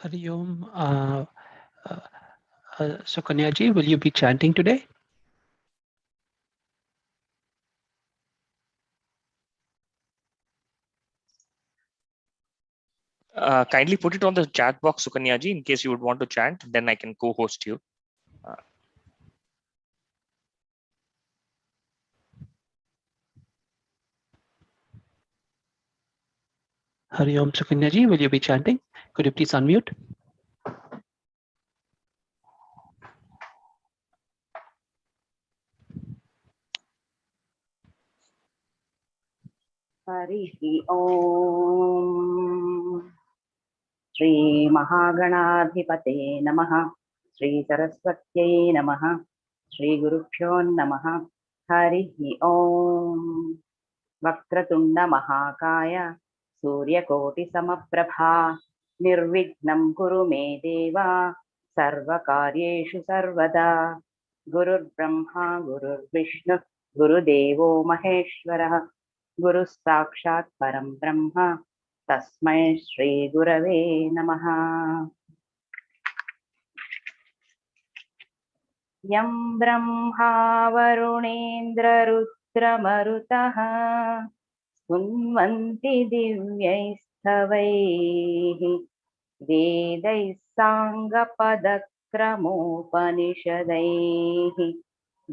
Hari Om. So Kanyaji, will you be chanting today? Kindly put it on the chat box, Sukanyaji, in case you would want to chant. Then I can co-host you. Hari Om. So Kanyaji, will you be chanting? Could you please unmute? हरिः ओम् श्री महागणाधिपते नमः श्री सरस्वत्यै नमः श्री गुरुभ्यो नमः हरिः ओम् वक्रतुण्ड महाकाय सूर्यकोटिसमप्रभा निर्विघ्नं कुरु मे देव सर्वकार्येषु सर्वदा गुरुर्ब्रह्मा गुरुर्विष्णु गुरुदेवो महेश्वरः गुरुः साक्षात् परं ब्रह्म तस्मै श्री गुरवे नमः। यं ब्रह्मा वरुणेन्द्ररुद्रमरुतः स्तुन्वन्ति दिव्यैस्तवैः वेदैः साङ्गपदक्रमोपनिषदैः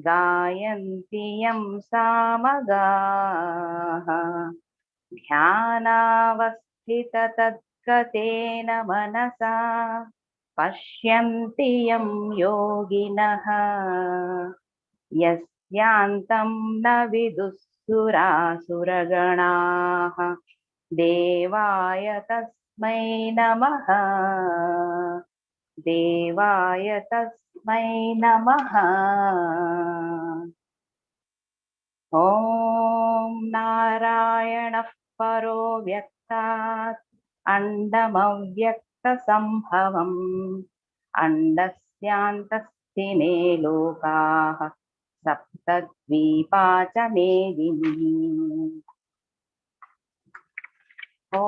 गायन्ति यं सामगाः ध्यानावस्थिततद्गतेन मनसा पश्यन्ति यं योगिनः यस्यान्तं न विदुःसुरासुरगणाः देवाय तस्मै नमः देवाय तस्मै नमः। ॐ नारायणः परो व्यक्तात् अण्डमव्यक्तसम्भवम् अण्डस्यान्तस्थिने लोकाः सप्तद्वीपा च मेदिनी। ॐ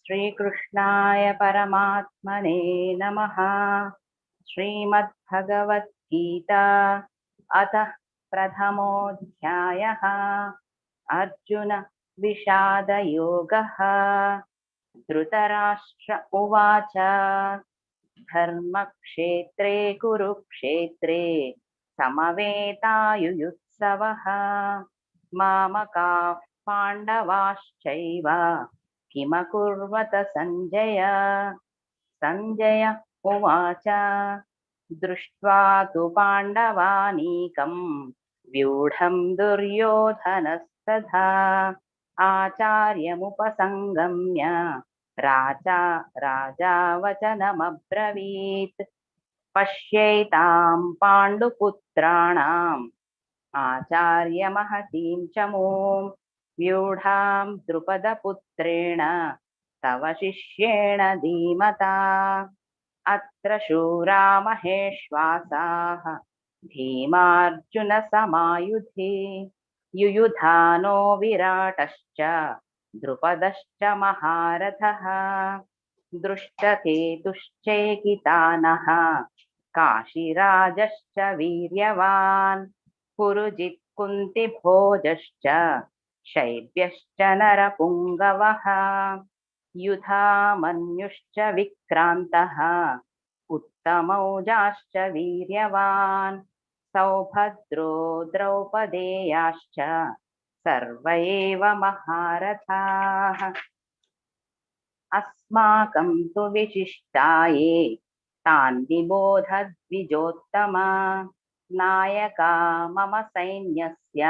श्रीकृष्णाय परमात्मने नमः। श्रीमद्भगवद्गीता अतः प्रथमोऽध्यायः अर्जुन विषादयोगः। धृतराष्ट्र उवाच धर्मक्षेत्रे कुरुक्षेत्रे समवेतायुयुत्सवः मामकाः पाण्डवाश्चैव किमकुर्वत सञ्जय। सञ्जय उवाच दृष्ट्वा तु पाण्डवानीकं व्यूढं दुर्योधनस्तथा आचार्यमुपसङ्गम्य राजा वचनमब्रवीत् पश्यैतां पाण्डुपुत्राणाम् आचार्यमहतीं च मूं व्यूढां द्रुपदपुत्रेण तव शिष्येण धीमता। अत्र शूरा महेश्वासाः भीमार्जुनसमायुधि युयुधानो विराटश्च द्रुपदश्च महारथः दृष्टकेतुश्चैकितानः काशीराजश्च वीर्यवान् पुरुजित् कुन्तिभोजश्च शैब्यश्च नरपुङ्गवः युधामन्युश्च विक्रान्तः उत्तमौजाश्च वीर्यवान् सौभद्रो द्रौपदेयाश्च सर्व एव महारथाः। अस्माकं तु विशिष्टाये तान् विबोधद्विजोत्तमा नायका मम सैन्यस्य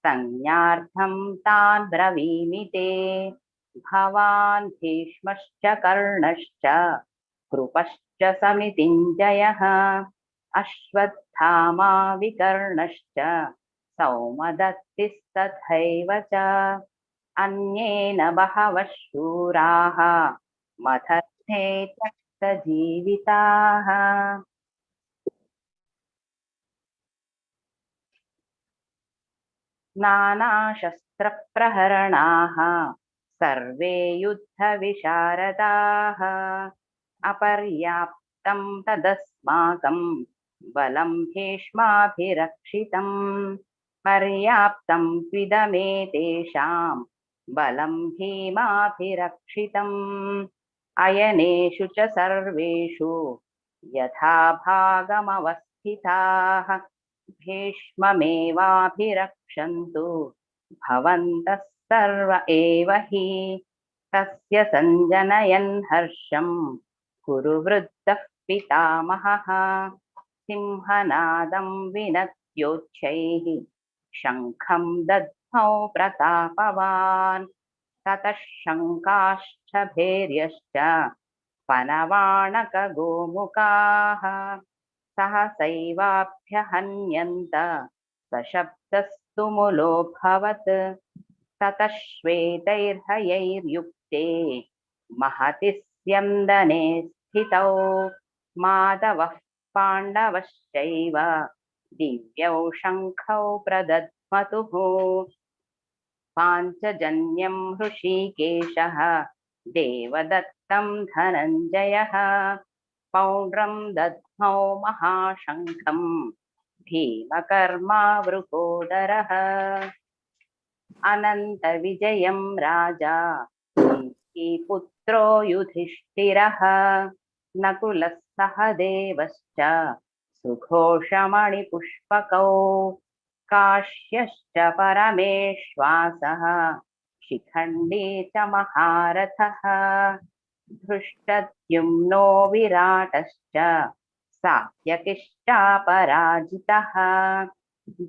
संज्ञार्थं तान् ब्रवीमि ते। भवान् भीष्मश्च कर्णश्च कृपश्च समितिञ्जयः अश्वत्थामा विकर्णश्च सौमदत्तिस्तथैव च अन्येन बहवः शूराः मदर्थे त्यक्तजीविताः। नानाशस्त्रप्रहरणाः सर्वे युद्धविशारदाः अपर्याप्तं तदस्माकं बलं भीष्माभिरक्षितम् पर्याप्तं त्विदमेतेषां बलं भीमाभिरक्षितम् अयनेषु च सर्वेषु यथा भागमवस्थिताः भीष्ममेवाभिरक्षन्तु भवन्तः सर्व एव हि तस्य सञ्जनयन् हर्षं कुरु वृद्धः पितामहः सिंहनादं विनद्योच्छैः शङ्खं दद्मौ प्रतापवान् ततः शङ्काश्च भैर्यश्च पनवाणकगोमुखाः सहसैवाभ्यहन्यन्त सशब्दस्तु मुलोऽभवत् ततः श्वेतैर्हयैर्युक्ते महति स्यन्दने स्थितौ माधवः पाण्डवश्चैव दिव्यौ शङ्खौ प्रदध्मतुः पाञ्चजन्यं हृषीकेशः देवदत्तं धनञ्जयः पौण्ड्रं दद्मौ महाशङ्खं भीमकर्मा वृकोदरः अनन्तविजयं राजा पुत्रो युधिष्ठिरः नकुलः सहदेवश्च सुघोषमणिपुष्पकौ काश्यश्च परमेश्वासः शिखण्डी च महारथः धृष्टद्युम्नो विराटश्च सात्यकिश्चापराजितः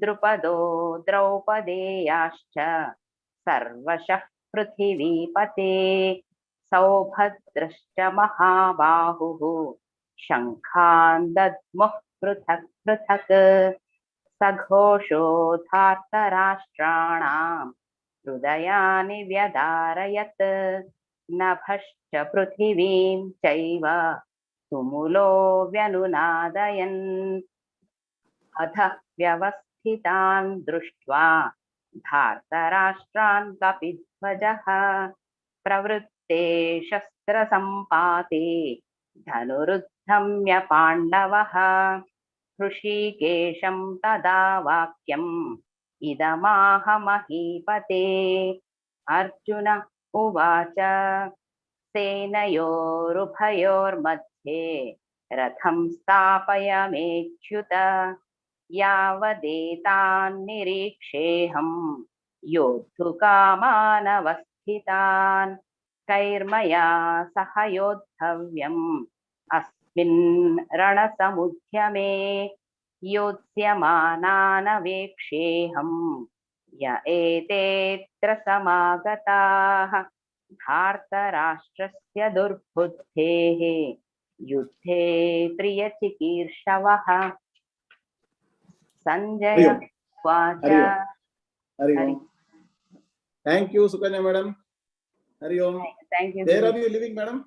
द्रुपदो द्रौपदेयाश्च सर्वशः पृथिवीपते सौभद्रश्च महाबाहुः शङ्खान् दद्मुः पृथक् पृथक् सघोषोऽधार्तराष्ट्राणां हृदयानि व्यदारयत् नभश्च पृथिवीं चैव तुमुलो व्यनुनादयन् अधः व्यवस्थितान् दृष्ट्वा धार्तराष्ट्रान् कपिध्वजः प्रवृत्ते शस्त्रसम्पाते धनुरुद्धम्य पाण्डवः हृषीकेशं तदा वाक्यम् इदमाह महीपते अर्जुन उवाच सेनयोरुभयोर्मध्ये रथं स्थापयामेच्युत यावदेतान्निरीक्षेऽहं योद्धुकामानवस्थितान् कैर्मया सह योद्धव्यम् अस्मिन् रणसमुद्यमे योत्स्यमानानवेक्षेऽहं य एतेऽत्र समागताः धार्तराष्ट्रस्य दुर्बुद्धेः युद्धे प्रियचिकीर्षवः संजय उवाच हरि ओम. Thank you, Sukanya madam. Hari Om. Thank you. Where are you living, madam?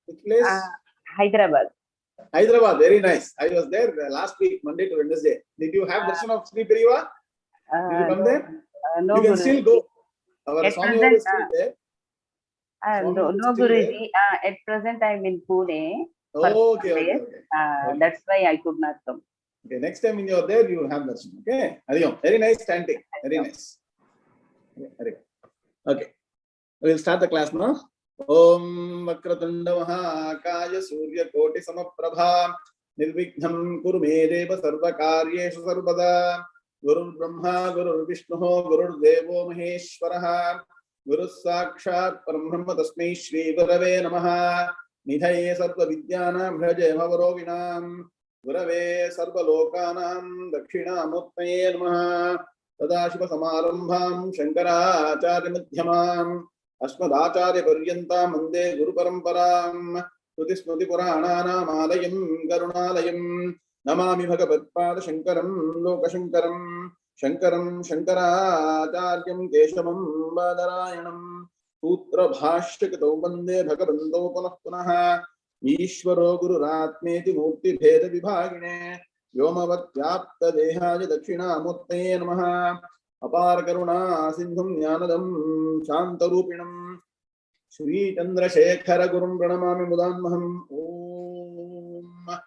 Which place? Hyderabad. Hyderabad. Very nice. I was there last week, Monday to Wednesday. Did you have darshan of Sri Periva? Did you come there? No, you can still go. Our at Swami present, is still there. no Guruji. At present, I'm in Pune. Oh, okay. That's why I could not come. Okay, next time when you are there, you will have darshan. Okay. Hari Om. Very nice chanting. Very nice. Okay. We'll start the class now. Om Vakratunda Mahakaya Surya Koti Samaprabha Nirvighnam Kuru Me Deva Sarva Karyeshu Sarvada Guru Brahma Guru Vishnu Guru Devo Maheshwaraha Guru Sakshat Parabrahma Tasmai Shri Gurave Namaha Nidhaye Sarva Vidyanam Bhaje Bhavaroginam Gurave Sarva Lokanam Dakshinamurtaye Namaha Tadashiva Samarambham Shankaracharya Madhyamam Asmadacharya Paryanta Mande Guru Paramparam Shruti Smriti Purananam Alayam Karunalayam Namami Bhagavad Shankaram Lokashankaram Shankaram Shankaracharyam Keshavam Badarayanam Putra Bhashyakato Bande Bhagavanto Punah Punaha Ishvaro Guru Ratmeti Murti Bheda Vibhagine Yomavat Yapta Dehaja Dakshina Murtaye Namaha Apar Karuna Sindhum Jnanadam Shantarupinam Shri Chandrasekhara Gurum Pranamami Mudanmaham. Om.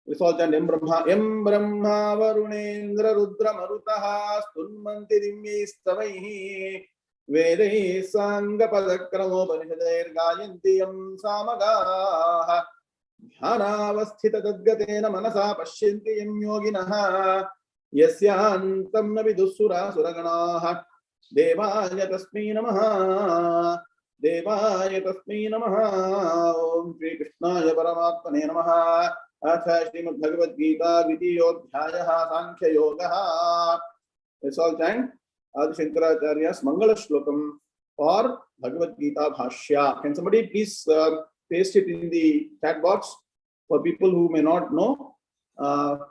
Let's all chant Em Brahma Varunendra Rudra Marutaha Stunmanti Dimyistamaihi Vedai Sangha Padakramo Panishadair Gayanti Yam Samagaha Dhyanavasthita Tadgatena Manasa Pashyanti Yam Yoginaha Yasyantam Navidussura Suraganaha Devaya Tasmai Namaha Devaya Tasmai Namaha Om Shri Krishnaya Paramatmane Namaha Atha Srimad Bhagavad Gita Vidiyodhyaya Sankhya Yoga. Let's all chant Adi Shankaracharya's Mangala Shlokam for Bhagavad Gita Bhashya. Can somebody please paste it in the chat box for people who may not know?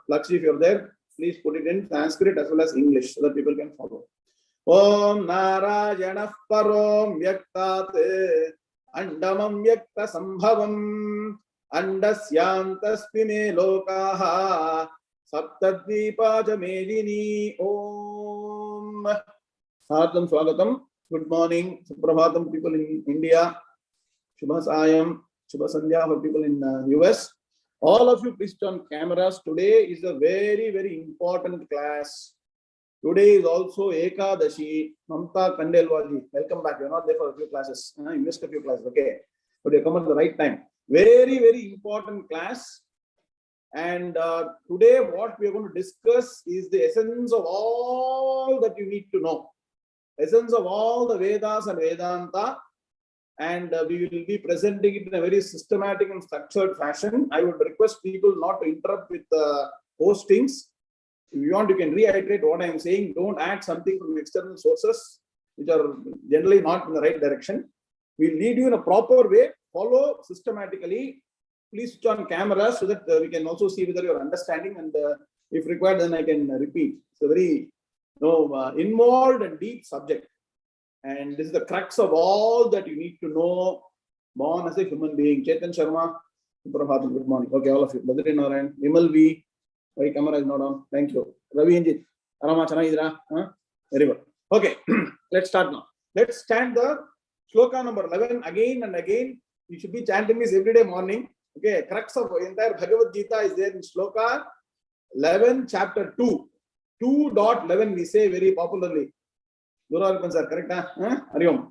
Lakshmi, if you're there, please put it in Sanskrit as well as English so that people can follow. Om Narayana Parom Vyaktat Andamam Vyakta Sambhavam Andasyantasvime Lokaha Saptadvipa Jamedini. Om Sartham Swagatam. Good morning, Suprabhatam people in India. Shubha Sayam, Shubha Sandhya for people in US. All of you please turn cameras. Today is a very, very important class. Today is also Ekadashi. Mamta Kandelwaji, welcome back. You're not there for a few classes. You missed a few classes, okay? But you come at the right time. Very, very important class. And today what we are going to discuss is the essence of all that you need to know. Essence of all the Vedas and Vedanta. And we will be presenting it in a very systematic and structured fashion. I would request people not to interrupt with postings. If you want, you can reiterate what I am saying. Don't add something from external sources, which are generally not in the right direction. We'll lead you in a proper way. Follow systematically. Please switch on cameras so that we can also see whether you're understanding, and if required, then I can repeat. It's a very involved and deep subject. And this is the crux of all that you need to know, born as a human being. Chetan Sharma, good morning. Okay, all of you. Badri Narayan, Vimal V. My camera is not on. Thank you. Ravi Injit. Arama Chana Idra. Very good. Okay, let's start now. Let's chant the Shloka number 11 again and again. You should be chanting this every day morning. Okay, crux of entire Bhagavad Gita is there in Shloka 11, chapter 2. 2.11 we say very popularly. Sir, correct? Hariom.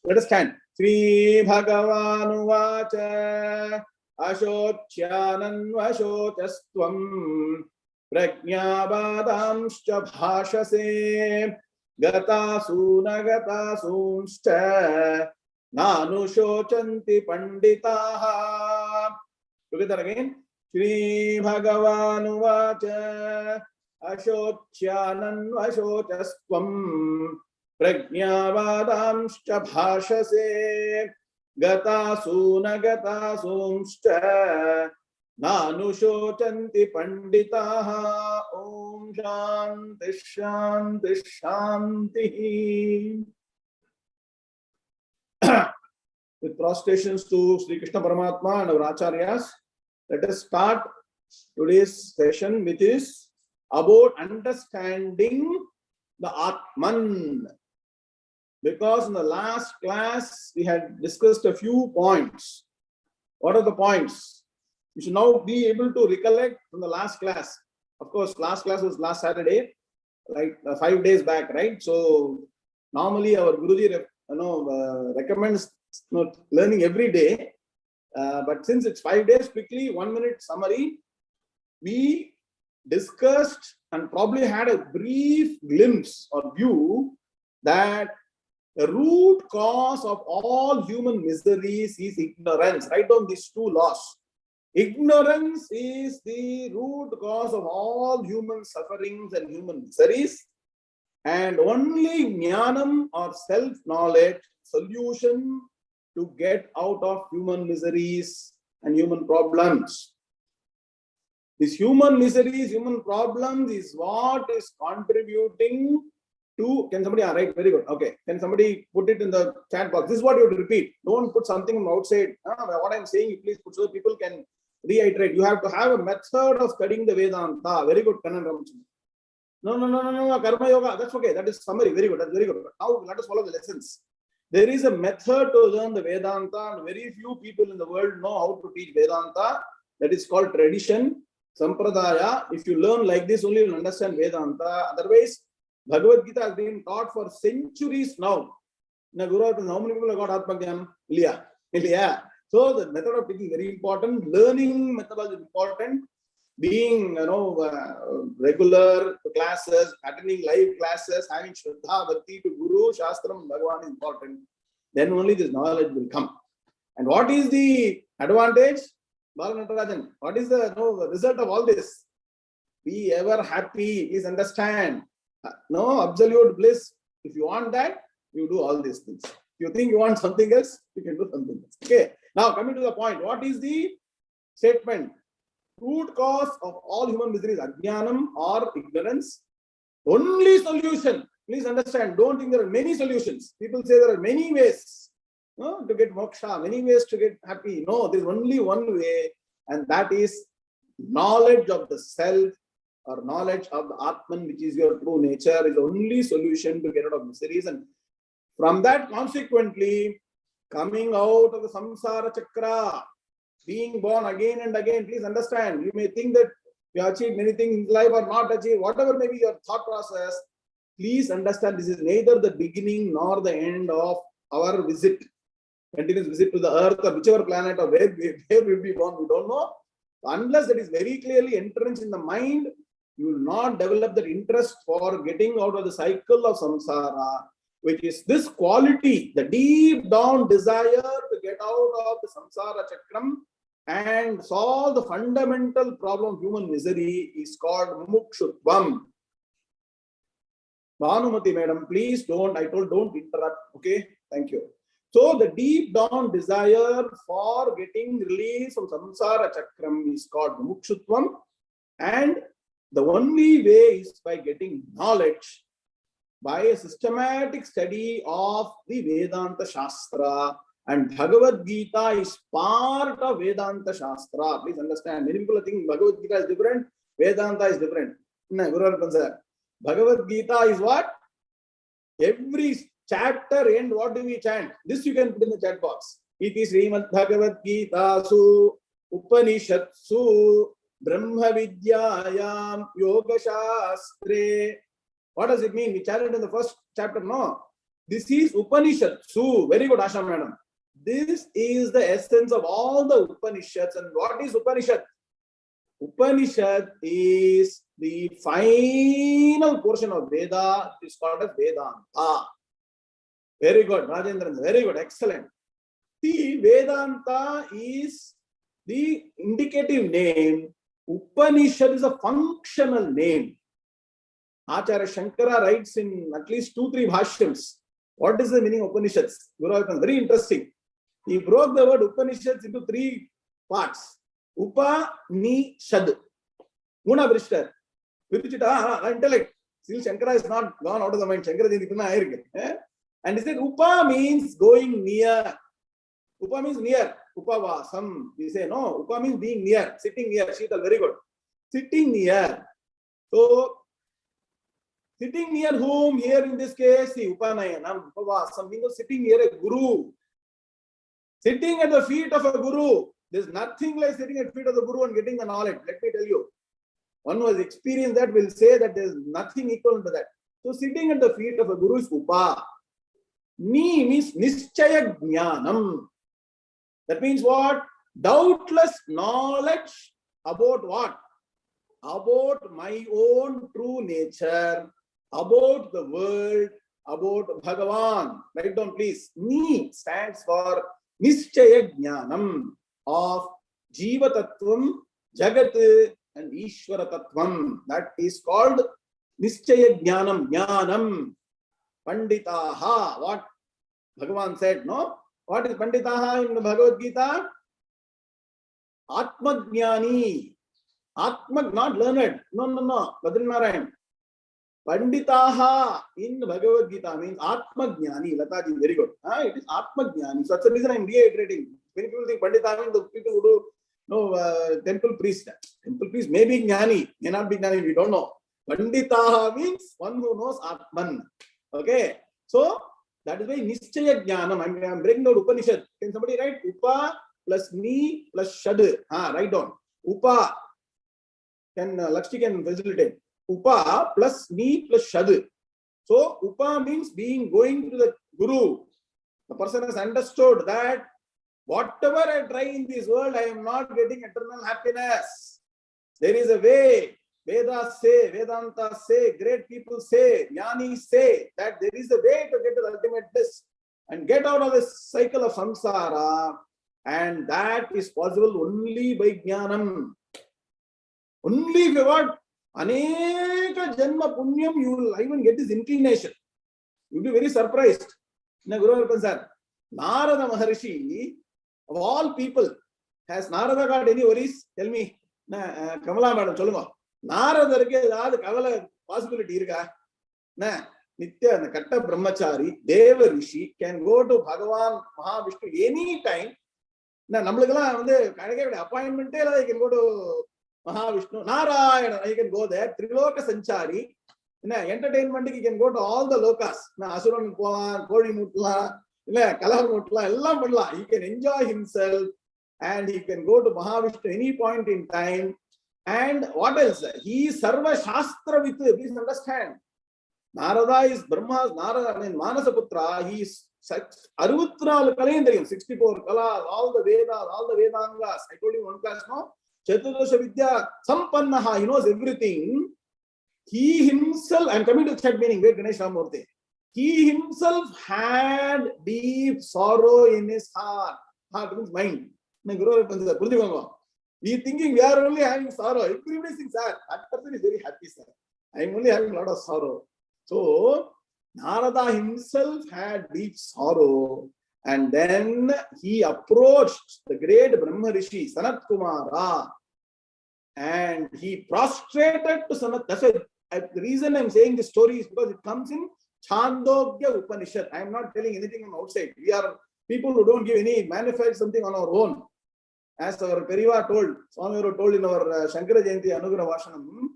Let us chant. Sri Bhagavan Vacha Ashochyanan Vashochastvam Prajnabadamscha Bhashase Gata Sunscha Nanushocanti Panditaha. Together again. Sri Bhagavan Vacha Ashochyanan Vashochastvam Prajnabadamscha Bhashase Gata Sunscha Nanushocanti Panditaha. Om Shanti Shanti Shanti. With prostrations to Sri Krishna Paramatma and our Acharyas, let us start today's session, which is about understanding the Atman. Because in the last class, we had discussed a few points. What are the points? You should now be able to recollect from the last class. Of course, last class was last Saturday, like 5 days back, right? So normally our Guruji recommends learning every day. But since it's 5 days, quickly, 1 minute summary. We discussed and probably had a brief glimpse or view that the root cause of all human miseries is ignorance. Write down these two laws. Ignorance is the root cause of all human sufferings and human miseries. And only jnanam or self-knowledge, solution to get out of human miseries and human problems. These human miseries, human problems is what is contributing to, can somebody, right, very good, okay. Can somebody put it in the chat box? This is what you have to repeat. Don't put something from outside. What I'm saying, please put so that people can reiterate. You have to have a method of studying the Vedanta. Very good, Kannan Ramachandra. No, karma yoga. That's okay. That is summary. Very good. That's very good. Now let us follow the lessons. There is a method to learn the Vedanta, and very few people in the world know how to teach Vedanta. That is called tradition, sampradaya. If you learn like this, only you will understand Vedanta. Otherwise, Bhagavad Gita has been taught for centuries now. Now, how many people have got Atmajnanam? Ilya. So the method of teaching is very important. Learning methodology is important. Being, regular classes, attending live classes, having Shraddha, Bhakti to Guru, Shastram, Bhagavan is important. Then only this knowledge will come. And what is the advantage? Balanatarajan, what is the result of all this? Be ever happy, please understand. Absolute bliss. If you want that, you do all these things. If you think you want something else, you can do something else. Okay. Now coming to the point, what is the statement? Root cause of all human misery is ajnanam or ignorance. Only solution. Please understand, don't think there are many solutions. People say there are many ways to get moksha, many ways to get happy. No, there is only one way, and that is knowledge of the self or knowledge of the Atman, which is your true nature, is the only solution to get out of miseries. And from that, consequently, coming out of the samsara chakra, being born again and again, please understand, you may think that you have achieved many things in life or not achieved, whatever may be your thought process, please understand this is neither the beginning nor the end of our visit, continuous visit to the earth or whichever planet or where we'll be born, we don't know. Unless that is very clearly entrenched in the mind, you will not develop that interest for getting out of the cycle of samsara, which is this quality, the deep down desire to get out of the samsara chakram and solve the fundamental problem of human misery is called mumukshutvam. Bhanumati madam, please don't interrupt. Okay, thank you. So the deep down desire for getting release from samsara chakram is called mumukshutvam, and the only way is by getting knowledge, by a systematic study of the Vedanta Shastra, and Bhagavad Gita is part of Vedanta Shastra. Please understand, many people think Bhagavad Gita is different, Vedanta is different. No, Bhagavad Gita is what? Every chapter end, what do we chant? This you can put in the chat box. It is Srimad Bhagavad Gita Su Upanishatsu Brahmavidya Yoga Shastre. What does it mean? We chanted in the first chapter. No, this is Upanishad. So, very good, Asha madam. This is the essence of all the Upanishads. And what is Upanishad? Upanishad is the final portion of Veda. It is called as Vedanta. Very good, Rajendran. Very good, excellent. The Vedanta is the indicative name. Upanishad is a functional name. Acharya Shankara writes in at least 2-3 bhashyams. What is the meaning of Upanishads? Very interesting. He broke the word Upanishads into 3 parts. Upanishad. Guna Brishtar. Intellect. Still Shankara is not gone out of the mind. Shankara is and he said Upa means going near. Upa means near. Upavasam. We say no. Upa means being near. Sitting near. Sheetal, very good. Sitting near. So, sitting near whom? Here in this case, the Upanayanam, Upavasam means sitting near a guru. Sitting at the feet of a guru. There's nothing like sitting at the feet of the guru and getting the knowledge. Let me tell you. One who has experienced that will say that there's nothing equal to that. So sitting at the feet of a guru is Upa. Ni means Nischaya Jnanam. That means what? Doubtless knowledge about what? About my own true nature, about the world, about Bhagavan. Write down please. Ni stands for Nischaya Jnanam of Jiva Tattvam, Jagat and Ishvara Tattvam. That is called Nischaya Jnanam. Jnanam. Panditaha. What Bhagavan said, no? What is Panditaha in the Bhagavad Gita? Atmajnani. Atma, not learned. No. Badrinarayan. Panditaha in Bhagavad Gita means Atmajnani. Lataji, very good. It is Atmajnani. So that's the reason I'm reiterating. Many people think Pandita means the people who do temple priest. Temple priest may be Jnani, may not be Jnani, we don't know. Panditaha means one who knows Atman. Okay. So that is why Nischaya Jnanam. I'm breaking down Upanishad. Can somebody write Upa plus Ni plus Shad? Write down. Upa. Lakshmi can facilitate. Upa plus Ni plus Shad. So Upa means going to the Guru. The person has understood that whatever I try in this world, I am not getting eternal happiness. There is a way. Vedas say, Vedanta say, great people say, Jnanis say that there is a way to get to the ultimate bliss and get out of this cycle of samsara, and that is possible only by jnanam. Only if you got aneka janma punyam, you will even get this inclination. You will be very surprised. Narada Maharishi, of all people, has Narada got any worries? Tell me. Kamala madam, cholunga. Narada kavala possibility irka. Nitya Katta Brahmachari, Deva Rishi can go to Bhagavan Mahavishnu any time. Appointment, he can go to Mahavishnu. Narayana, he can go there. Triloka Sanchari. Entertainment, he can go to all the lokas. Asuran Pala, Kodi Mutla, Kalam Mutla, Ellam Mutla. He can enjoy himself and he can go to Mahavishnu any point in time. And what else? He is Sarva Shastra with, please understand. Narada is Brahma's, Manasaputra. He is 64 Kalas, all the Vedas, all the Vedangas. I told you one class now. Chaturdasha Vidya, Sampannaha, he knows everything. He himself, I'm coming to chat meaning, wait, Ganesh Ramurthy. He himself had deep sorrow in his heart. Heart means mind. We are thinking we are only having sorrow. Everybody thinks, sir, that person is very happy, sir. I am only having a lot of sorrow. So, Narada himself had deep sorrow. And then he approached the great Brahma Rishi, Sanat Kumara. And he prostrated to Sanat. That's why the reason I'm saying this story is because it comes in Chandogya Upanishad. I am not telling anything from outside. We are people who don't give any, manufacture something on our own. As our Periva told, Swami told in our Shankara Jayanti Anugrah Vashanam,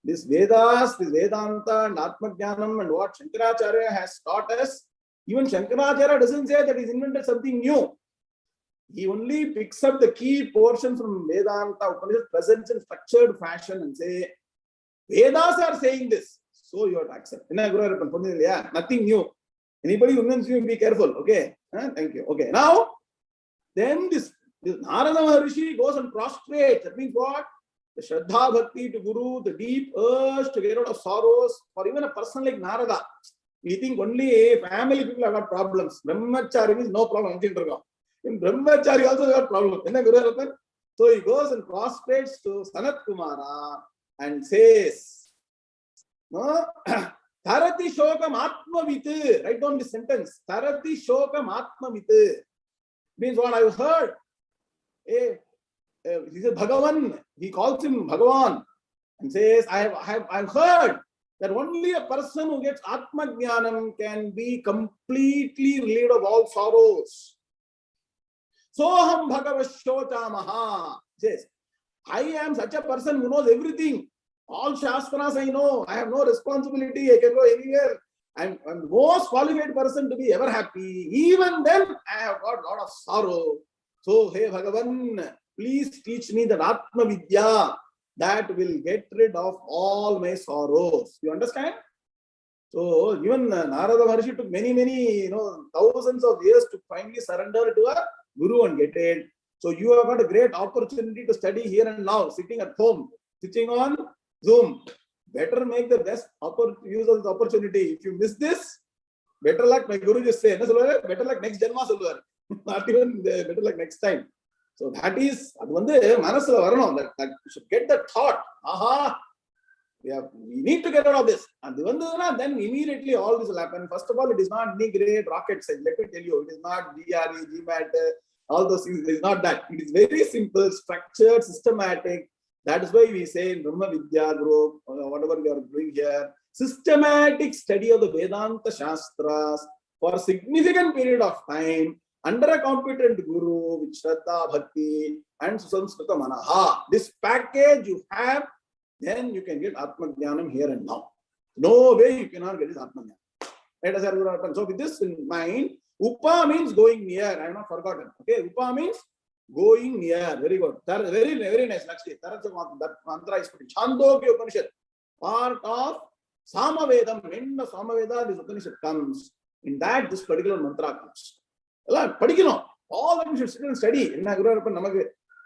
this Vedas, this Vedanta and Atma Jnanam and what Shankaracharya has taught us, even Shankaracharya doesn't say that he's invented something new. He only picks up the key portion from Vedanta Upanishad, presents in structured fashion and say, Vedas are saying this, so you have to accept. Nothing new. Anybody who knows you, be careful. Okay. Thank you. Okay. Now, then this Narada Maharishi goes and prostrates. That means what? The Shraddha Bhakti to Guru, the deep urge to get out of sorrows. For even a person like Narada, we think only family people have got problems. Brahmachari is no problem. In Brahmachari also got problems. So he goes and prostrates to Sanat Kumara and says, Tarati Shokam Atmavit. Write down this sentence. Tarati Shokam Atmavit. Means what I've heard. He says Bhagavan, he calls him Bhagavan and says, I've heard that only a person who gets Atma Jnanam can be completely relieved of all sorrows. Soham Bhagavashocha Maha says, I am such a person who knows everything. All Shastras I know. I have no responsibility. I can go anywhere. I'm the most qualified person to be ever happy. Even then, I have got a lot of sorrow. So, hey Bhagavan, please teach me that Atma Vidya that will get rid of all my sorrows. You understand? So, even Narada Maharishi took many, thousands of years to finally surrender to a Guru and get it. So, you have got a great opportunity to study here and now, sitting at home, sitting on Zoom. Better make the best use of the opportunity. If you miss this, better luck. My Guru just say, better luck next Janma. Not even better luck next time. So that is, that you should get the thought. Aha, we need to get out of this. And then immediately all this will happen. First of all, it is not any great rocket science. Let me tell you, it is not GRE, GMAT, all those things. It is not that. It is very simple, structured, systematic. That is why we say in Brahmavidya group, whatever we are doing here, systematic study of the Vedanta Shastras for a significant period of time under a competent Guru with Shraddha, Bhakti and Susamskrita Manaha. This package you have then you can get Atma Jnanam here and now. No way you cannot get this Atma Jnanam. So with this in mind, Upa means going near. I have not forgotten. Okay, Upa means going near. Very good. Very, very nice. Actually, that mantra is put. Chandogya Upanishad, part of Samavedam. When the Samaveda, this Upanishad comes, in that this particular mantra comes. All of you should sit and study.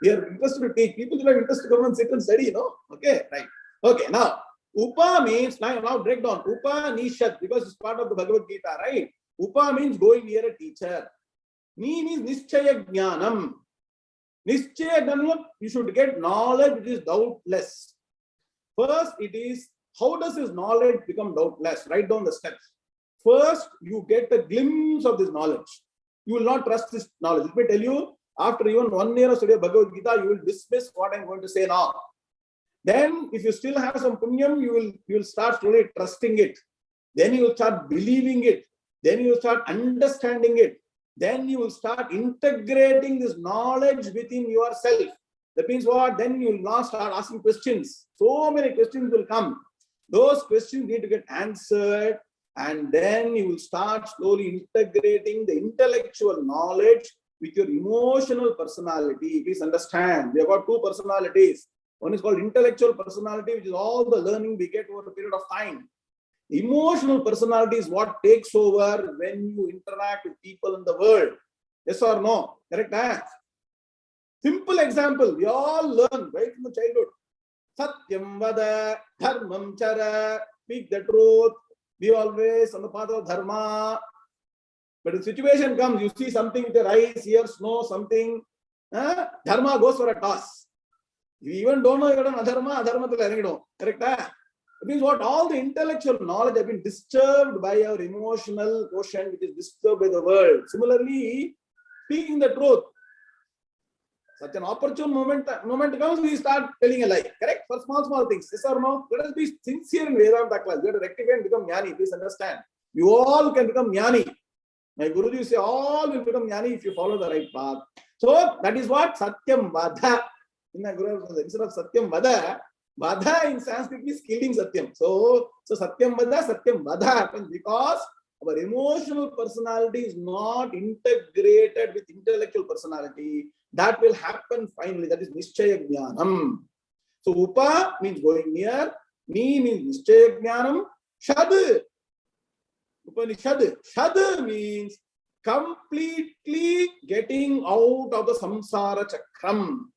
We are interested to teach. People who are interested to come and sit and study, no? Okay, right. Okay, now, Upa means, now break down. Upa Nishad, because it's part of the Bhagavad Gita, right? Upa means going near a teacher. Ni means Nischaya Jnanam. Nischaya Jnanam, you should get knowledge which is doubtless. First, it is, how does this knowledge become doubtless? Write down the steps. First, you get a glimpse of this knowledge. You will not trust this knowledge. Let me tell you, after even 1 year of study of Bhagavad Gita, you will dismiss what I am going to say now. Then, if you still have some punyam, you will start slowly trusting it. Then you will start believing it. Then you will start understanding it. Then you will start integrating this knowledge within yourself. That means what? Then you will now start asking questions. So many questions will come. Those questions need to get answered. And then you will start slowly integrating the intellectual knowledge with your emotional personality. Please understand, we have got two personalities. One is called intellectual personality, which is all the learning we get over a period of time. Emotional personality is what takes over when you interact with people in the world. Yes or no? Correct? Simple example, we all learn right from the childhood. Satyam vada, dharmam chara, speak the truth. Be always on the path of dharma. But the situation comes, you see something with your eyes, ears, know something. Dharma goes for a toss. You even don't know you're an adharma, adharma to learn. Correct? It means what? All the intellectual knowledge have been disturbed by our emotional quotient, which is disturbed by the world. Similarly, speaking the truth. Such an opportune moment comes, we start telling a lie. Correct? For small things. Yes or no? Let us be sincere in Vedanta class. We have to rectify and become jnani. Please understand. You all can become jnani. My Guruji say all will become jnani if you follow the right path. So that is what Satyam Vadha. Instead of Satyam Vadha, Vadha in Sanskrit means killing Satyam. So Satyam Vadha happens because our emotional personality is not integrated with intellectual personality. That will happen finally. That is Nischaya Jnanam. So Upa means going near. Ni means Nischaya Jnanam. Shad. Upanishad. Shad means completely getting out of the samsara chakram.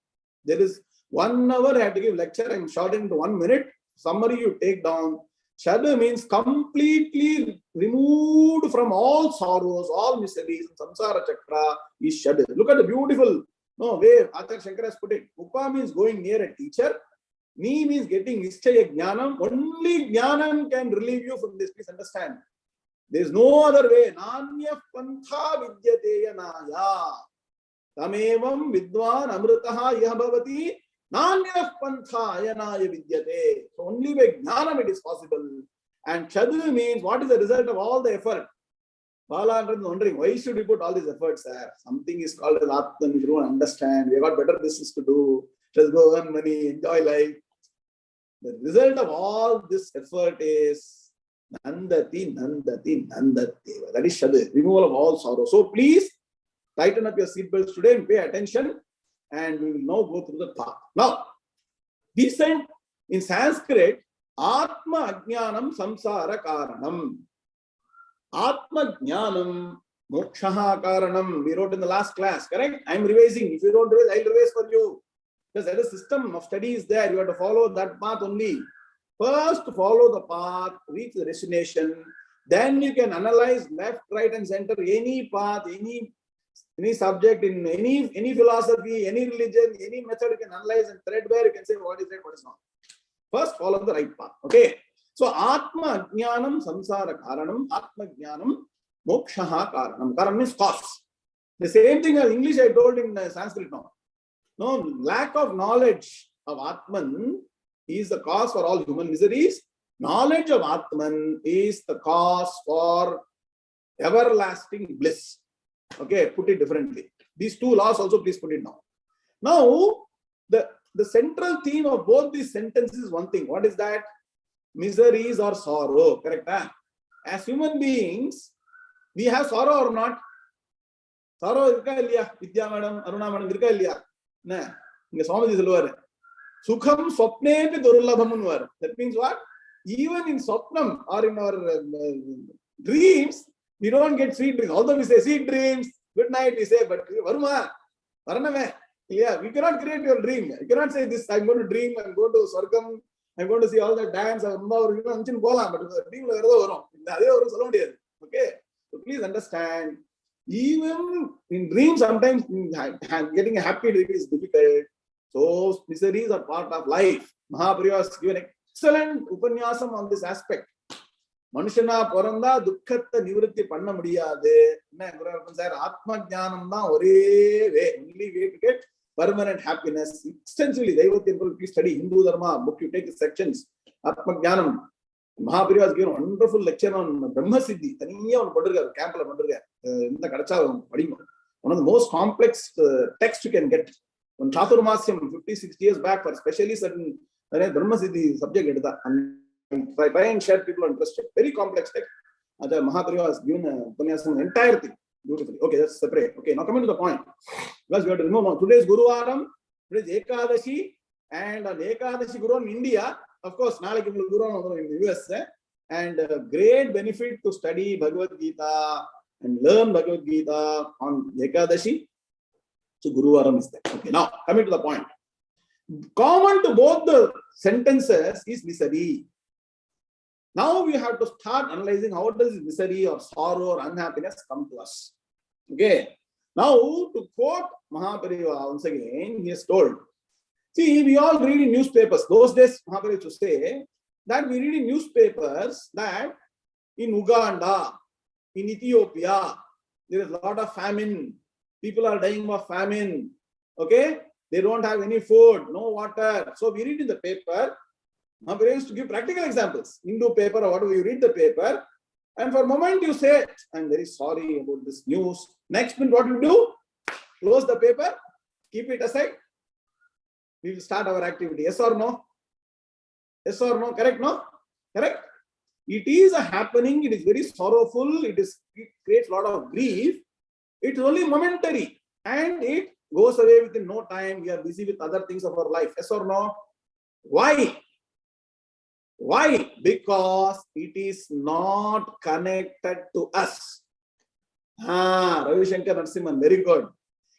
There is 1 hour I have to give lecture. I am shorting to 1 minute. Summary you take down. Shad means completely removed from all sorrows, all miseries. Samsara chakra is Shad. Look at the beautiful way Acharya Shankara has put it. Upa means going near a teacher. Ni means getting Nischaya Jnanam. Only Jnanam can relieve you from this. Please understand. There is no other way. Nanya pantha vidyate yanaya. Tamevam vidwan amritaha yahabhavati. Nanya pantha yanaya vidyate. So only by Jnanam it is possible. And Chadu means what is the result of all the effort? Bala is wondering, why should we put all these efforts there? Something is called as Atman, you don't understand. We have got better business to do. Just go earn money, enjoy life. The result of all this effort is Nandati, Nandati, Nandati. That is Shad, removal of all sorrow. So please tighten up your seatbelts today and pay attention. And we will now go through the path. Now, decent in Sanskrit, Atma Ajnanam Samsara Karanam. Atma Jnanam Mokshaha Karanam. We wrote in the last class, correct? I am revising. If you don't revise, I will revise for you. Because there is a system of studies there. You have to follow that path only. First, follow the path, reach the destination. Then you can analyze left, right, and center, any path, any subject, in any philosophy, any religion, any method you can analyze and thread where you can say what is right, what is not. First, follow the right path. Okay. So, Atma Jnanam Samsara Karanam, Atma Jnanam Mokshaha Karanam. Karanam means cause. The same thing as English I told in Sanskrit now. No, lack of knowledge of Atman is the cause for all human miseries. Knowledge of Atman is the cause for everlasting bliss. Okay, put it differently. These two laws also please put it now. Now, the the central theme of both these sentences is one thing. What is that? Miseries or sorrow. Correct? Huh? As human beings, we have sorrow or not? Sorrow irka illiya? Vidya madam, Aruna madam irka illiya? Na, inga Swamiji solluvaru. Sukham swapnepi durlabhamunvar. That means what? Even in swapnam or in our dreams, we don't get sweet dreams. Although we say sweet dreams, good night, we say, but varuma, varaname. Yeah, we cannot create your dream. You cannot say this, I'm going to dream, I'm going to Swargam, I'm going to see all the dance, but dream. Okay, so please understand, even in dreams, sometimes getting a happy dream is difficult. So miseries are part of life. Mahaprabhu has given excellent upanyasam on this aspect. Manushana poranda dukkhata nivritti panna mudiyade. Enna Guru sir, Atma Jnanam da ore way, only way to get permanent happiness. Extensively, Daiva temple, please study Hindu Dharma book, you take the sections. Atma Jnanam. Mahaprabhu has given a wonderful lecture on Brahma Siddhi. One of the most complex texts you can get. On Chaturmasyam, 50-60 years back, for especially certain Brahma Siddhi subject, and try and share, people are interested. Very complex text. Mahaprabhu has given an entire thing beautifully. Okay, that's separate. Okay, now coming to the point. Because we have to remember, today is Guruvaram, today is Ekadashi, and on Ekadashi Guru in India, of course, Nalaki Guru in the US, and great benefit to study Bhagavad Gita and learn Bhagavad Gita on Ekadashi. So Guruvaram is there. Okay, now coming to the point. Common to both the sentences is misery. Now we have to start analyzing how does misery or sorrow or unhappiness come to us. Okay. Now to quote Mahaprabhu once again, he has told, see, we all read in newspapers. Those days, Mahaprabhu used to say that we read in newspapers that in Uganda, in Ethiopia, there is a lot of famine. People are dying of famine. Okay? They don't have any food, no water. So we read in the paper. Mahaprabhu used to give practical examples. Hindu paper or whatever, you read the paper. And for a moment you say, I'm very sorry about this news. Next minute, what you do? Close the paper, keep it aside. We will start our activity. Yes or no? Yes or no? Correct? No? Correct? It is a happening. It is very sorrowful. It creates a lot of grief. It's only momentary. And it goes away within no time. We are busy with other things of our life. Yes or no? Why? Why? Because it is not connected to us. Ravi Shankar Narasimhan, very good.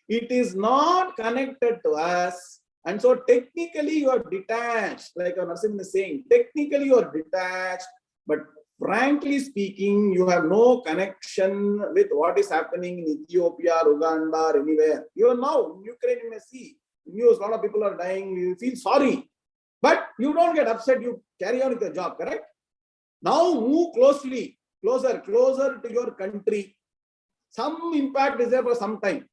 It is not connected to us. And so technically you are detached, like Narasimhan is saying, technically you are detached, but frankly speaking, you have no connection with what is happening in Ethiopia, Uganda, or anywhere. Even now, in Ukraine, you may see, news, a lot of people are dying, you feel sorry. But you don't get upset, you carry on with your job, correct? Now move closer to your country. Some impact is there for some time.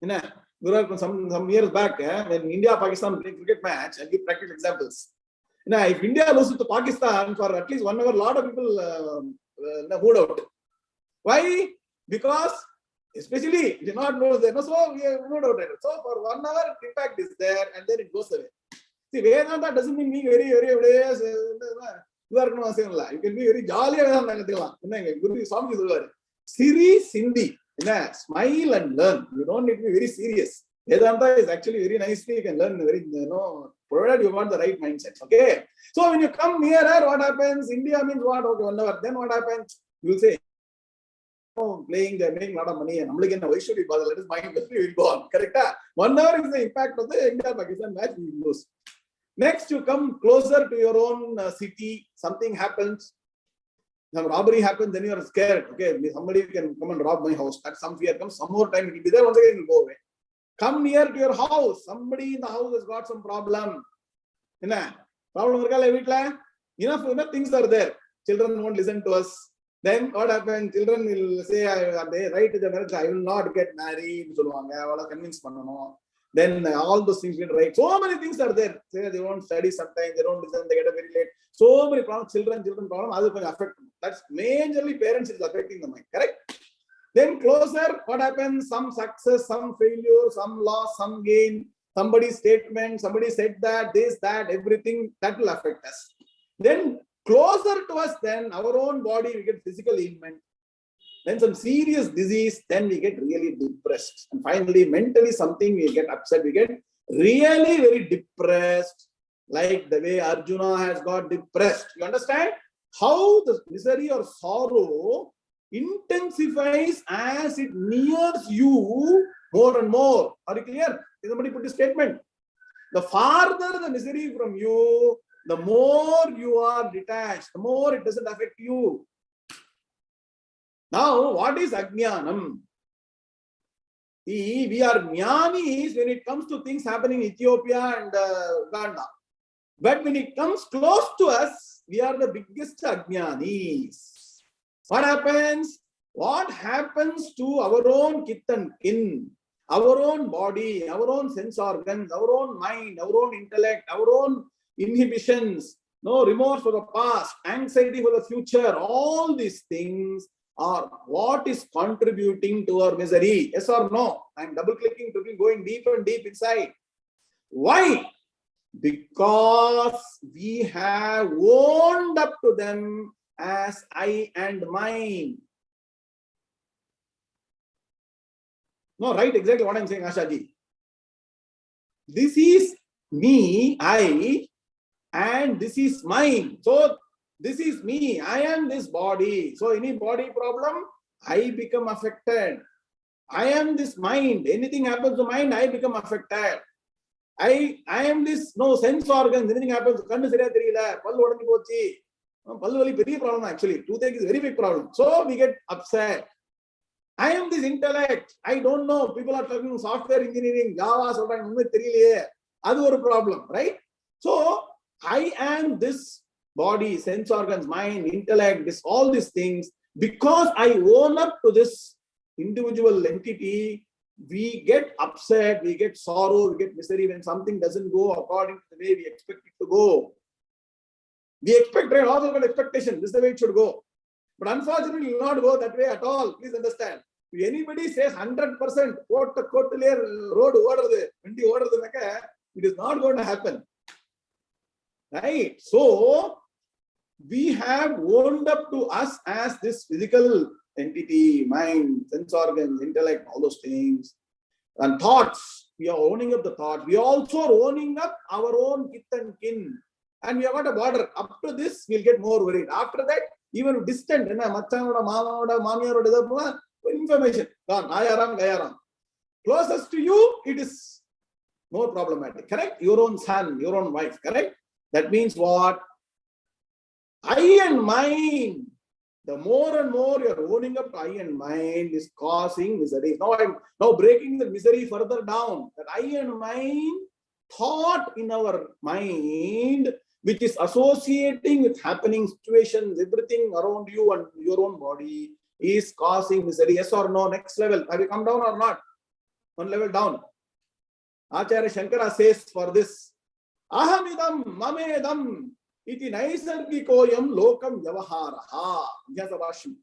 Some years back, when India-Pakistan played cricket match, I'll give practical examples. If India loses to Pakistan for at least 1 hour, a lot of people moved out. Why? Because, especially, they not know there, so we moved out. So for 1 hour, impact is there, and then it goes away. See, Vedanta doesn't mean me very, very, you can be very jolly. Guru Swami is Siri Sindhi. Smile and learn. You don't need to be very serious. Vedanta is actually very nicely, you can learn very, provided you want the right mindset. Okay. So when you come nearer, what happens? India means what? Okay, 1 hour. Then what happens? You will say, playing, they're making a lot of money, and let us mind, we will go on. Correct? 1 hour is the impact of the India-Pakistan match, we will lose. Next, you come closer to your own city, something happens, some robbery happens, then you are scared. Okay, somebody can come and rob my house. At some fear comes, some more time it will be there, once again it will go away. Come near to your house, somebody in the house has got some problem. Enough things are there. Children won't listen to us. Then what happens? Children will say, they write to the marriage, I will not get married. Then all those things get right. So many things are there. Say they won't study sometimes, they don't listen, they get up very late. So many problems, children problems, others will affect them. That's majorly parents is affecting the mind. Correct? Then closer, what happens? Some success, some failure, some loss, some gain. somebody's statement, somebody said that, this, that, everything, that will affect us. Then closer to us, then our own body, we get physical ailment. Then some serious disease, then we get really depressed. And finally, mentally something, we get upset, we get really very depressed, like the way Arjuna has got depressed. You understand how the misery or sorrow intensifies as it nears you more and more. Are you clear? Did somebody put this statement? The farther the misery from you, the more you are detached, the more it doesn't affect you. Now, what is Ajnanam? See, we are jnanis when it comes to things happening in Ethiopia and Uganda. But when it comes close to us, we are the biggest Ajnanis. What happens? What happens to our own kith and kin, our own body, our own sense organs, our own mind, our own intellect, our own inhibitions, no remorse for the past, anxiety for the future, all these things are what is contributing to our misery. Yes or no? I'm double clicking, going deep and deep inside. Why? Because we have owned up to them as I and mine. No, right, exactly what I'm saying, Ashaji. This is me, I, and this is mine. So this is me, I am this body. So any body problem, I become affected. I am this mind. Anything happens to mind, I become affected. I am this sense organs. Anything happens, kannu seriya theriyala, pallu odandi pochi. Pallu vali big problem actually. Toothache is a very big problem. So we get upset. I am this intellect. I don't know. People are talking software engineering, Java, solranga unme theriyalaye. Adu oru problem, right? So I am this body, sense organs, mind, intellect, all these things. Because I own up to this individual entity, we get upset, we get sorrow, we get misery when something doesn't go according to the way we expect it to go. We expect, right? Also got expectation, this is the way it should go. But unfortunately, it will not go that way at all. Please understand. If anybody says 100%, road order, it is not going to happen. Right? So, we have owned up to us as this physical entity, mind, sense organs, intellect, all those things. And thoughts, we are owning up the thoughts. We are also owning up our own kith and kin. And we have got a border. Up to this, we'll get more worried. After that, even distant, information, gone, ayaram, gayaram. Closest to you, it is more problematic, correct? Your own son, your own wife, correct? That means what? I and mine. The more and more you're owning up to I and mine is causing misery. Now I'm breaking the misery further down. That I and mine thought in our mind, which is associating with happening situations, everything around you and your own body is causing misery. Yes or no? Next level. Have you come down or not? One level down. Acharya Shankara says for this, Ahamidam mamedam iti 𝐈𝐦𝐻𝐵𝐭𝐚𝐬𝐚 Adhyasa.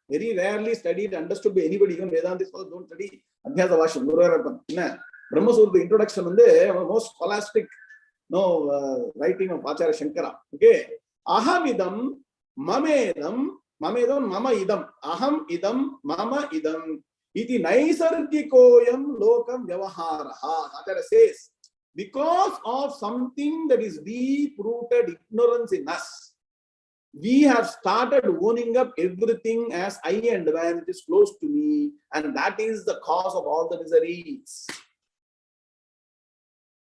Very rarely studied, understood by anybody. Even Vedanta scholars don't study Adhyasa. Brahma-sura, the introduction, most scholastic writing of Acharya Shankara. Okay. Ahamidam mamedam mama idam. Aham idam mama idam iti 𝐈𝐦𝐻𝐵𝐭𝐚𝐬𝐚 Acharya says, because of something that is deep-rooted ignorance in us, we have started owning up everything as I and man, it is close to me, and that is the cause of all the miseries.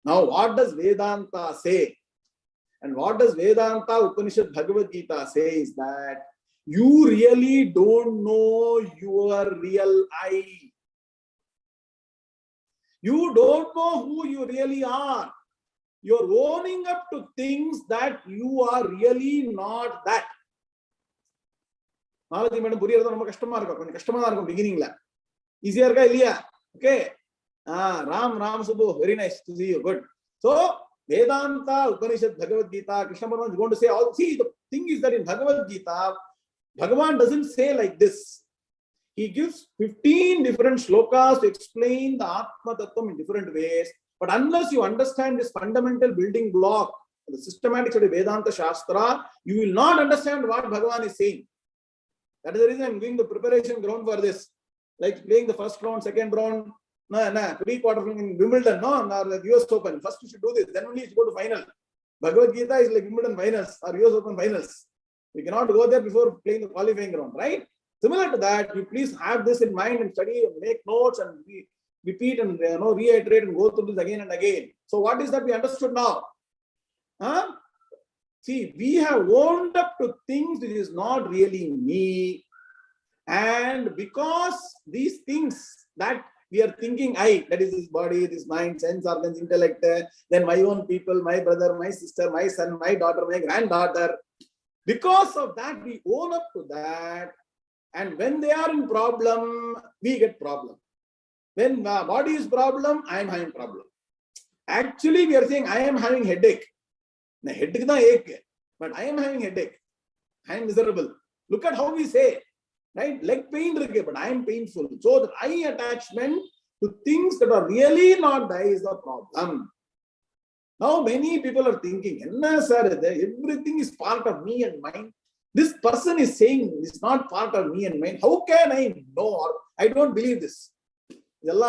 Now, what does Vedanta say? And what does Vedanta Upanishad Bhagavad Gita say is that you really don't know your real I. You don't know who you really are. You're owning up to things that you are really not that. Beginning. Easier ka Ilya. Okay. Ram Subbu, very nice to see you. Good. So, Vedanta, Upanishad, Bhagavad Gita, Krishna Bhagavan is going to say, see, the thing is that in Bhagavad Gita, Bhagavan doesn't say like this. He gives 15 different shlokas to explain the Atma Tattvam in different ways. But unless you understand this fundamental building block, the systematic study Vedanta Shastra, you will not understand what Bhagavan is saying. That is the reason I'm doing the preparation ground for this. Like playing the first round, second round, pre-quarter in Wimbledon, or the US Open. First you should do this, then only you should go to final. Bhagavad Gita is like Wimbledon finals or US Open finals. We cannot go there before playing the qualifying round, right? Similar to that, you please have this in mind and study and make notes and repeat and reiterate and go through this again and again. So what is that we understood now? See, we have owned up to things which is not really me. And because these things that we are thinking I, that is this body, this mind, sense organs, intellect, then my own people, my brother, my sister, my son, my daughter, my granddaughter. Because of that, we own up to that. And when they are in problem, we get problem. When the body is problem, I am having problem. Actually, we are saying I am having headache. The headache is not ache, but I am having headache. I am miserable. Look at how we say, right? Leg pain, but I am painful. So the I attachment to things that are really not I is the problem. Now many people are thinking, everything is part of me and mine. This person is saying it's not part of me and mine. How can I know? Or I don't believe this. This is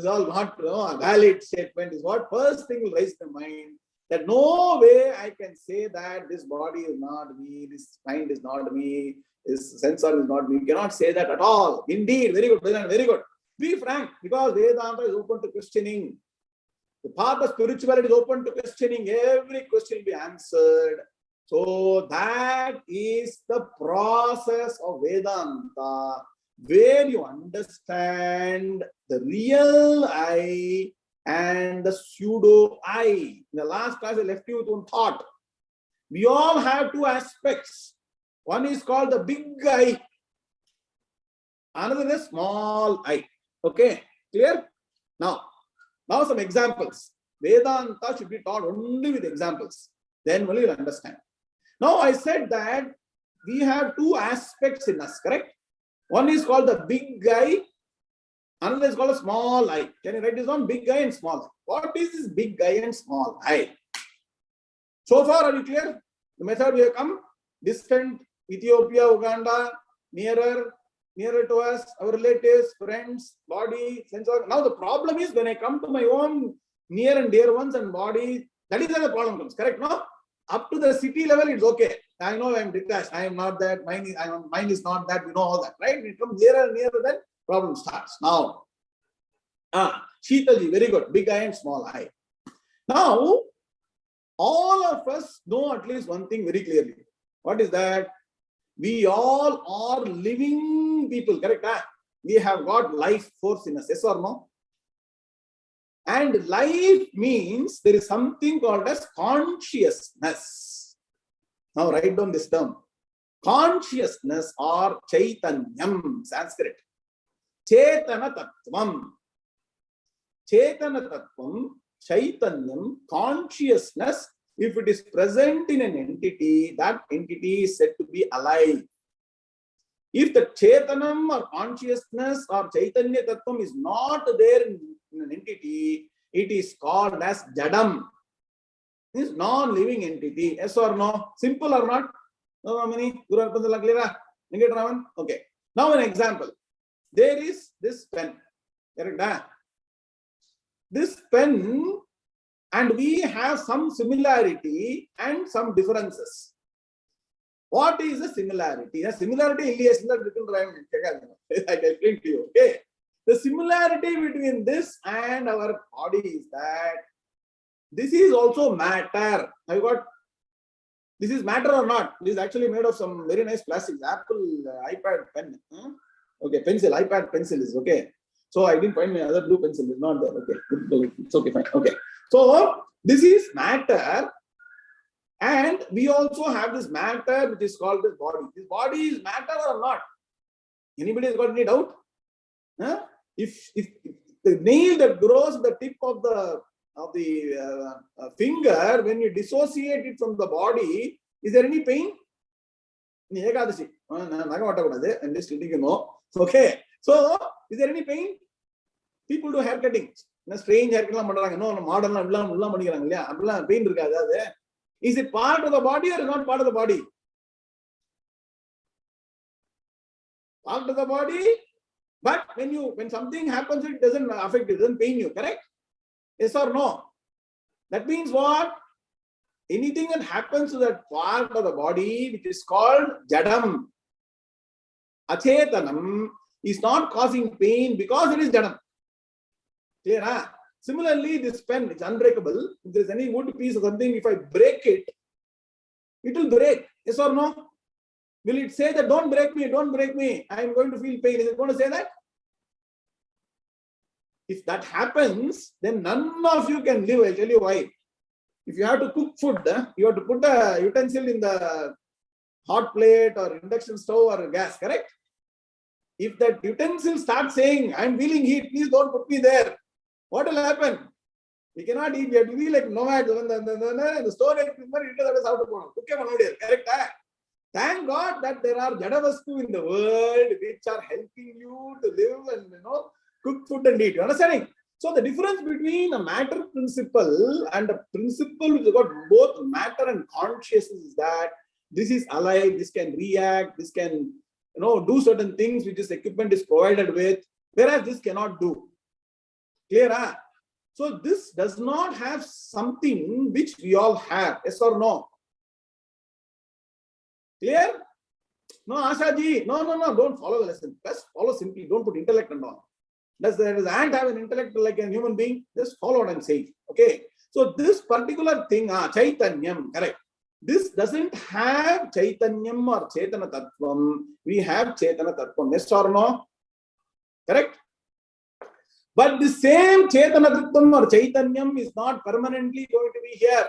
all not a valid statement. Is what first thing will raise the mind. That no way I can say that this body is not me, this mind is not me, this sensor is not me. You cannot say that at all. Indeed, very good, very good. Be frank, because Vedanta is open to questioning. The path of spirituality is open to questioning. Every question will be answered. So that is the process of Vedanta, where you understand the real I and the pseudo I. In the last class, I left you with one thought. We all have two aspects. One is called the big I. Another is small I. Okay, clear? Now some examples. Vedanta should be taught only with examples. Then only you'll understand. Now I said that we have two aspects in us, correct? One is called the big I. Another is called a small I. Can you write this down? Big I and small I. What is this big I and small I? So far, are you clear? The method we have come. Distant, Ethiopia, Uganda, nearer to us, our relatives, friends, body, sense organ. Now the problem is when I come to my own near and dear ones and body, that is where the problem comes, correct? No? Up to the city level, it's okay. I know I am detached. I am not that. Mind is not that. We know all that, right? It comes nearer and nearer, then problem starts. Now, Sheetalji, very good. Big I and small I. Now, all of us know at least one thing very clearly. What is that? We all are living people, correct? We have got life force in us, yes or no? And life means there is something called as consciousness. Now write down this term. Consciousness or Chaitanyam, Sanskrit. Chetana Tattvam. Chetana Tattvam, Chaitanyam, consciousness. If it is present in an entity, that entity is said to be alive. If the Chetanam or consciousness or Chaitanya Tattvam is not there in an entity, it is called as Jadam. It is non-living entity. Yes or no? Simple or not? Okay. Now an example. There is this pen. Correct? This pen, and we have some similarity and some differences. What is the similarity? The similarity I can explain to you. Okay. The similarity between this and our body is that this is also matter. Have you got? This is matter or not? This is actually made of some very nice plastics. Apple, iPad pen. Okay, pencil, iPad pencil is okay. So I didn't find my other blue pencil. It's not there. Okay, it's okay, fine. Okay. So this is matter. And we also have this matter which is called this body. This body is matter or not? Anybody has got any doubt? If the nail that grows at the tip of the finger, when you dissociate it from the body, is there any pain? I'm just letting you know. Okay. So is there any pain? People do hair cutting. strange haircut பண்றாங்க, இன்னும் மாடர்னா எல்லாம் பண்ணிக்கிறாங்க இல்லையா, அப்படிலாம் pain இருக்காது. அது is it part of the body or not part of the body? Part of the body, but when something happens, it doesn't affect you, it doesn't pain you, correct? Yes or no? That means what? Anything that happens to that part of the body which is called jadam, achetanam, is not causing pain because it is jadam. Clear? Huh? Similarly, this pen is unbreakable. If there is any wood piece or something, if I break it, it will break. Yes or no? Will it say that don't break me, don't break me, I am going to feel pain? Is it going to say that? If that happens, then none of you can live. I'll tell you why. If you have to cook food, you have to put the utensil in the hot plate or induction stove or gas, correct? If that utensil starts saying, I'm feeling heat, please don't put me there, what will happen? We cannot eat. We have to be like nomads. The storage that is how to go. Correct? Thank God that there are jadavastu in the world which are helping you to live and cook food and eat. You understanding? So the difference between a matter principle and a principle which has got both matter and consciousness is that this is alive, this can react, this can do certain things which this equipment is provided with, whereas this cannot do. Clear? Huh? So this does not have something which we all have. Yes or no? Clear? No, Ashaji. No. Don't follow the lesson. Just follow simply. Don't put intellect and all. Does the ant have an intellect like a human being? Just follow what I'm saying. Okay. So this particular thing, Chaitanyam, correct. This doesn't have Chaitanyam or Chetana Tattvam. We have Chetana Tattvam. Yes or no? Correct? But the same Chetana Tattvam or Chaitanyam is not permanently going to be here.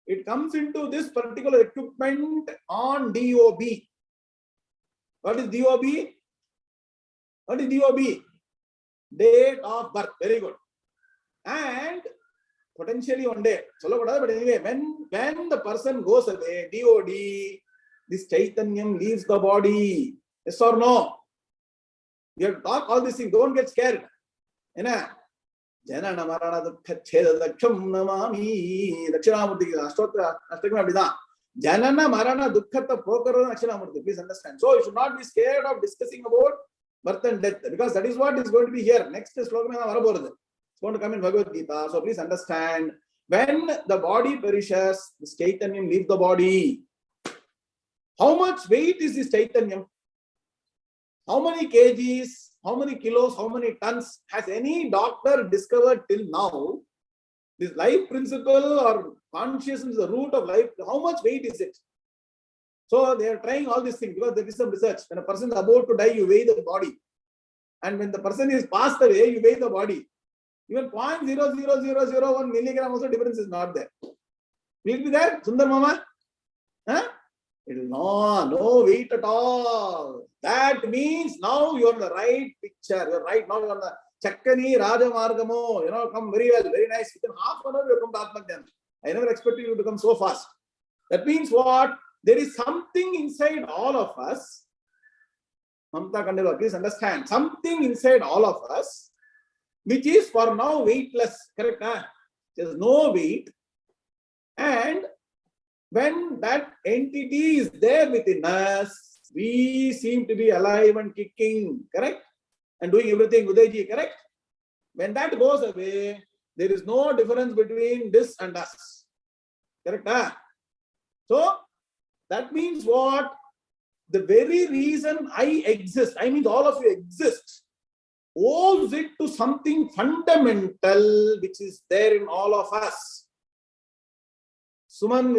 It comes into this particular equipment on DOB. What is DOB? What is DOB? Date of birth. Very good. And potentially one day. But anyway, when the person goes away, DOD, this Chaitanyam leaves the body. Yes or no? You have to talk all these things. Don't get scared. Janana Marana Dukkha Namami Dakshinamurti Ashtakam Abida. Janana Marana Dukkha Pokara Dakshinamurti. Please understand. So you should not be scared of discussing about birth and death, because that is what is going to be here. Next Slokha it's going to come in Bhagavad Gita. So please understand, when the body perishes, this Chaitanyam leaves the body. How much weight is this Chaitanyam? How many kgs? How many kilos, how many tons has any doctor discovered till now? This life principle or consciousness is the root of life. How much weight is it? So they are trying all these things because there is some research. When a person is about to die, you weigh the body. And when the person is passed away, you weigh the body. Even 0.00001 milligram also difference is not there. Will it be there, Sundar Mama? Huh? It will no weight at all. That means now you are in the right picture. You are right now. You are on the Chakkani Raja Margamo. Come very well, very nice. Within half an hour you come to Atmadhyana. I never expected you to come so fast. That means what? There is something inside all of us. Mamta Kandela, please understand. Something inside all of us, which is for now weightless. Correct? Huh? There is no weight. And when that entity is there within us, we seem to be alive and kicking, correct? And doing everything, Udaiji, correct? When that goes away, there is no difference between this and us. Correct? Huh? So, that means what? The very reason I exist, I mean all of you exist, owes it to something fundamental which is there in all of us. Suman,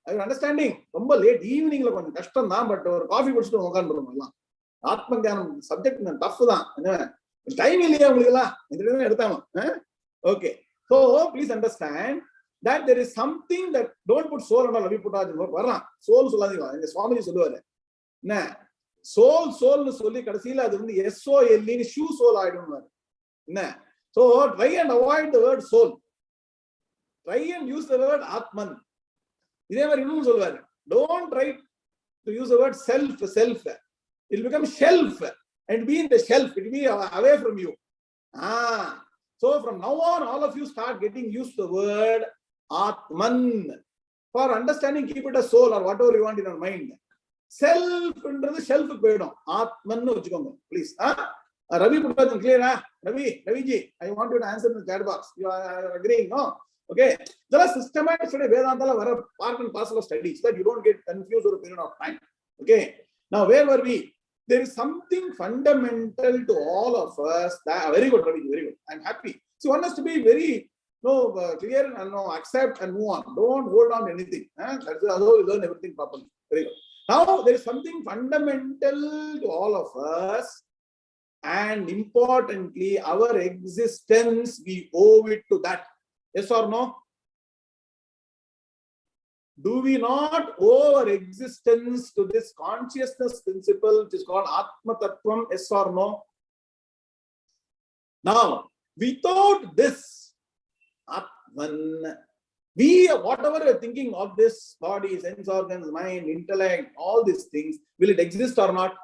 are you understanding? ரொம்ப late evening la konjam kashtam dhaan, but or coffee kudichittu ukkandrom alla. Atmadhyanam subject tough dhaan. Time illaya ungalukku indha edutama. Okay. So please understand that there is something that don't put soul and all. We put varla. Soul solladinga. Inga Swamiji solluvaru. Na soul nu solli kadasila adu vandu SOL ni shoe soul aidum. Na so try and avoid the word soul. Try and use the word Atman. Don't try to use the word self. It will become shelf and be in the shelf. It will be away from you. So from now on, all of you start getting used to the word Atman. For understanding, keep it as soul or whatever you want in your mind. Self is self. Atman, please. Ravi Puttajan, clear? Ravi, I want you to answer in the chat box. You are agreeing, no? Okay. There are systematic study Vedanta part and parcel of studies so that you don't get confused over a period of time. Okay. Now, where were we? There is something fundamental to all of us. Very good, Ravi, very good. I'm happy. So one has to be very clear and accept and move on. Don't hold on to anything. That's how you learn everything properly. Very good. Now, there is something fundamental to all of us. And importantly, our existence, we owe it to that. Yes or no? Do we not owe our existence to this consciousness principle, which is called Atma Tattvam? Yes or no? Now, without this Atman, whatever we are thinking of this body, sense organs, mind, intellect, all these things, will it exist or not?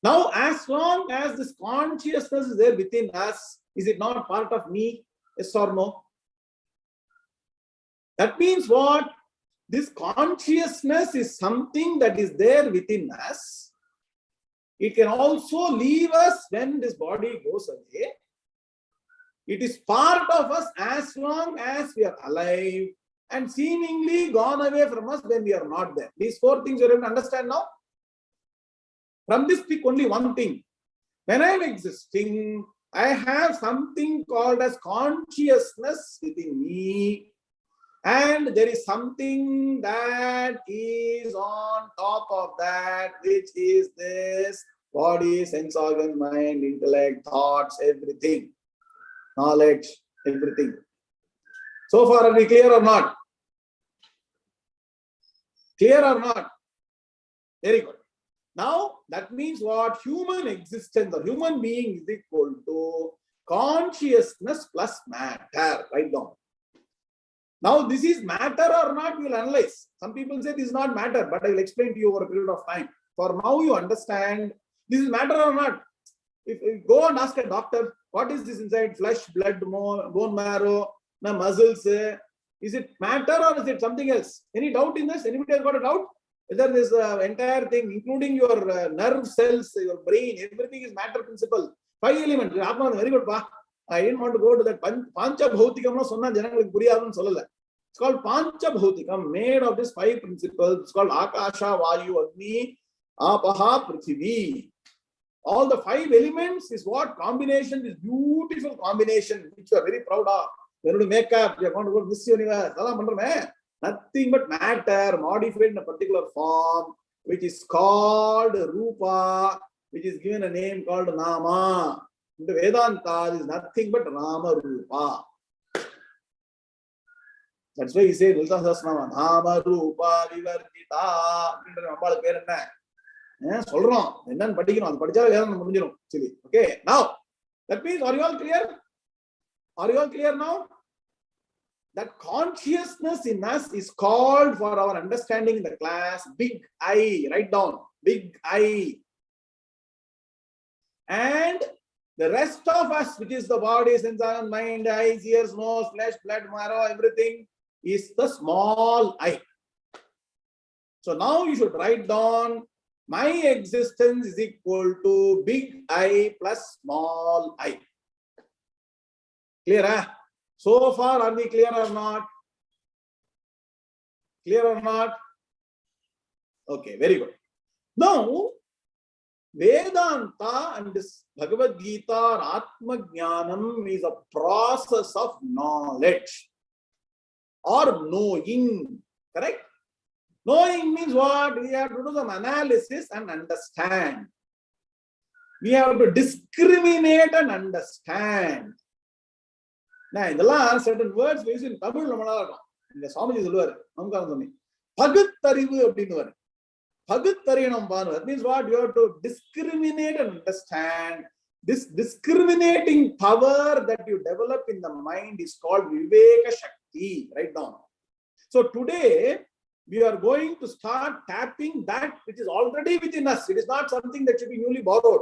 Now, as long as this consciousness is there within us, is it not part of me? Yes or no? That means what? This consciousness is something that is there within us. It can also leave us when this body goes away. It is part of us as long as we are alive and seemingly gone away from us when we are not there. These four things you have to understand now. From this pick only one thing. When I am existing, I have something called as consciousness within me. And there is something that is on top of that, which is this body, sense organ, mind, intellect, thoughts, everything. Knowledge, everything. So far, are we clear or not? Clear or not? Very good. Now, that means what? Human existence or human being is equal to consciousness plus matter. Write down. Now, this is matter or not, we will analyze. Some people say this is not matter, but I will explain to you over a period of time. For now, you understand this is matter or not. If you go and ask a doctor, what is this inside? Flesh, blood, bone marrow, muscles. Is it matter or is it something else? Any doubt in this? Anybody has got a doubt? Whether this entire thing, including your nerve cells, your brain, everything is matter principle. 5 elements. Very good. I didn't want to go to that Pancha Bhautikam. It's called Pancha Bhautikam, made of these 5 principles. It's called Akasha, Vayu, Agni, Apaha, Prithvi. All the 5 elements is what combination, this beautiful combination, which you are very proud of. You are going to make up, you are going to go to this universe. Nothing but matter modified in a particular form, which is called Rupa, which is given a name called Nama. In the Vedanta, is nothing but Rama Rupa. That's why he says, Nama Rupa Vivarjita. Okay, now, that means, are you all clear? Are you all clear now? That consciousness in us is called for our understanding in the class, big I. Write down, big I. And the rest of us, which is the body, sense, mind, eyes, ears, nose, flesh, blood, marrow, everything, is the small I. So now you should write down, my existence is equal to big I plus small I. Clear, huh? So far, are we clear or not? Clear or not? Okay, very good. Now, Vedanta and this Bhagavad Gita or Atma Jnanam is a process of knowledge or knowing, correct? Knowing means what? We have to do some analysis and understand. We have to discriminate and understand. Now, in the last certain words we use in Tamil, in the Swamiji Zulwar, Bhagattarivu. That means what? You have to discriminate and understand. This discriminating power that you develop in the mind is called Viveka Shakti. Write down. So today, we are going to start tapping that which is already within us. It is not something that should be newly borrowed.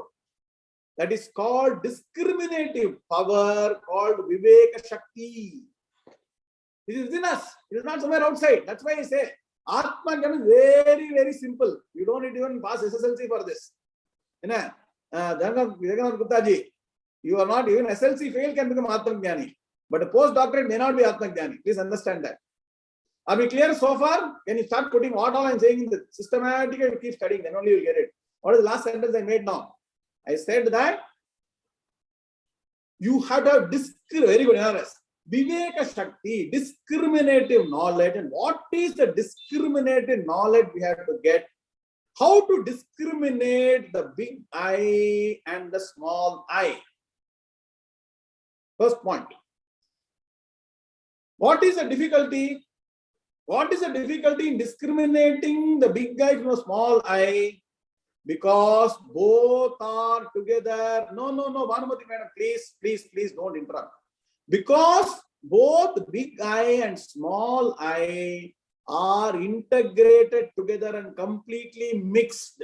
That is called discriminative power, called Viveka Shakti. It is within us. It is not somewhere outside. That's why I say Atma Jnana is very, very simple. You don't need even pass SSLC for this. You are not even SLC fail can become Atma Jnani. But a postdoctorate may not be Atma Jnani. Please understand that. Are we clear so far? Can you start putting what all I'm saying in the systematically and keep studying, then only you'll get it. What is the last sentence I made now? I said that you have to have very good analysis. Viveka Shakti, discriminative knowledge. And what is the discriminative knowledge we have to get? How to discriminate the big I and the small I. First point. What is the difficulty? What is the difficulty in discriminating the big I from the small I? Because both are together. No, Bhanumati madam, please don't interrupt. Because both big I and small I are integrated together and completely mixed.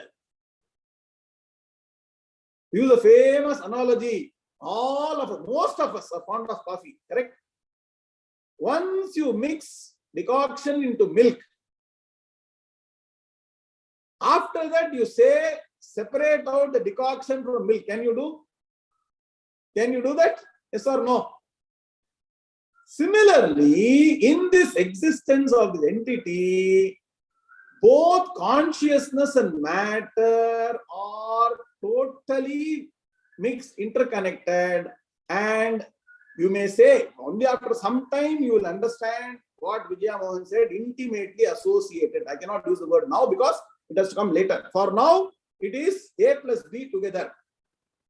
Use a famous analogy. All of us, most of us are fond of coffee, correct? Once you mix decoction into milk, after that you say separate out the decoction from milk. Can you do? Can you do that? Yes or no? Similarly, in this existence of the entity, both consciousness and matter are totally mixed, interconnected, and you may say only after some time you will understand what Vijaya Mohan said, intimately associated. I cannot use the word now because it has to come later. For now, it is A plus B together.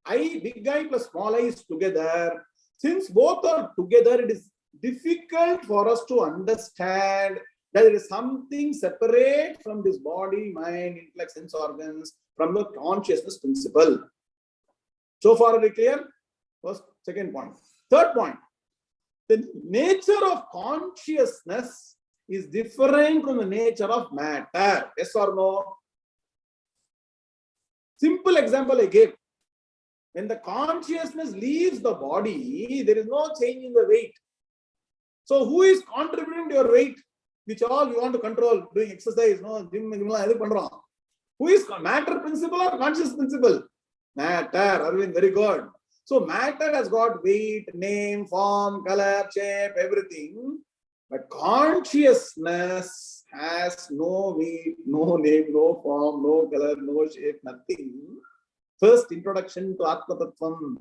I, big I plus small I is together. Since both are together, it is difficult for us to understand that there is something separate from this body, mind, intellect, sense organs, from the consciousness principle. So far, are we clear? First, second point. Third point. The nature of consciousness is different from the nature of matter. Yes or no? Simple example I gave. When the consciousness leaves the body, there is no change in the weight. So who is contributing to your weight, which all you want to control, doing exercise, no, gym, who is matter principle or conscious principle? Matter. Arvind, very good. So matter has got weight, name, form, color, shape, everything. But consciousness has no weight, no name, no form, no color, no shape, nothing. First introduction to Atma Tattvam.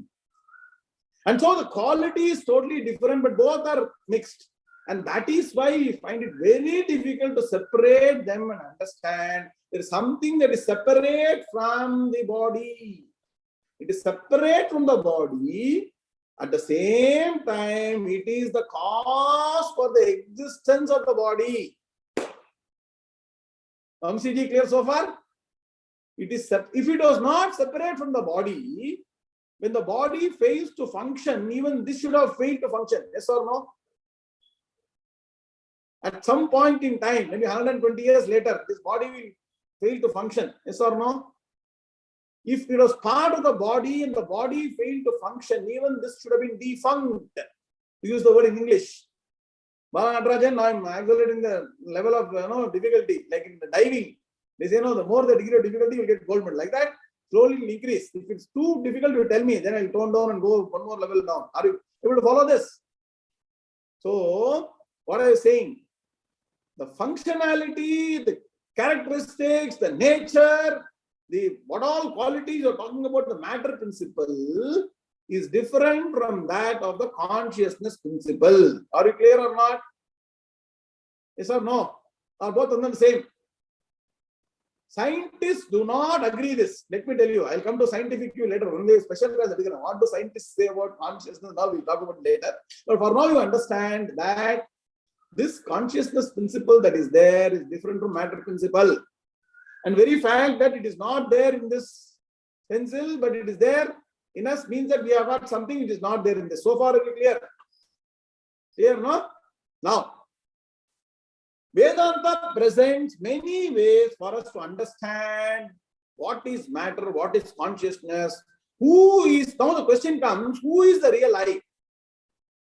And so the quality is totally different, but both are mixed. And that is why we find it very difficult to separate them and understand. There is something that is separate from the body. It is separate from the body. At the same time, it is the cause for the existence of the body. Kamsiji, clear so far? It is, if it was not separate from the body, when the body fails to function, even this should have failed to function. Yes or no? At some point in time, maybe 120 years later, this body will fail to function. Yes or no? If it was part of the body and the body failed to function, even this should have been defunct. Use the word in English. Balaji, I am accelerating the level of difficulty, like in the diving. They say, no, the more the degree of difficulty, you will get gold medal. Like that, slowly it will increase. If it's too difficult, you tell me, then I will tone down and go one more level down. Are you able to follow this? So, what I was saying, the functionality, the characteristics, the nature, what all qualities you're talking about, the matter principle is different from that of the consciousness principle. Are you clear or not? Yes or no? Are both of them the same? Scientists do not agree this. Let me tell you, I'll come to scientific view later. Only a special class. What do scientists say about consciousness? Now we'll talk about it later. But for now, you understand that this consciousness principle that is there is different from matter principle. And very fact that it is not there in this pencil, but it is there in us means that we have got something which is not there in this. So far, are we clear? Clear, no? Now, Vedanta presents many ways for us to understand what is matter, what is consciousness, who is, now the question comes, who is the real I?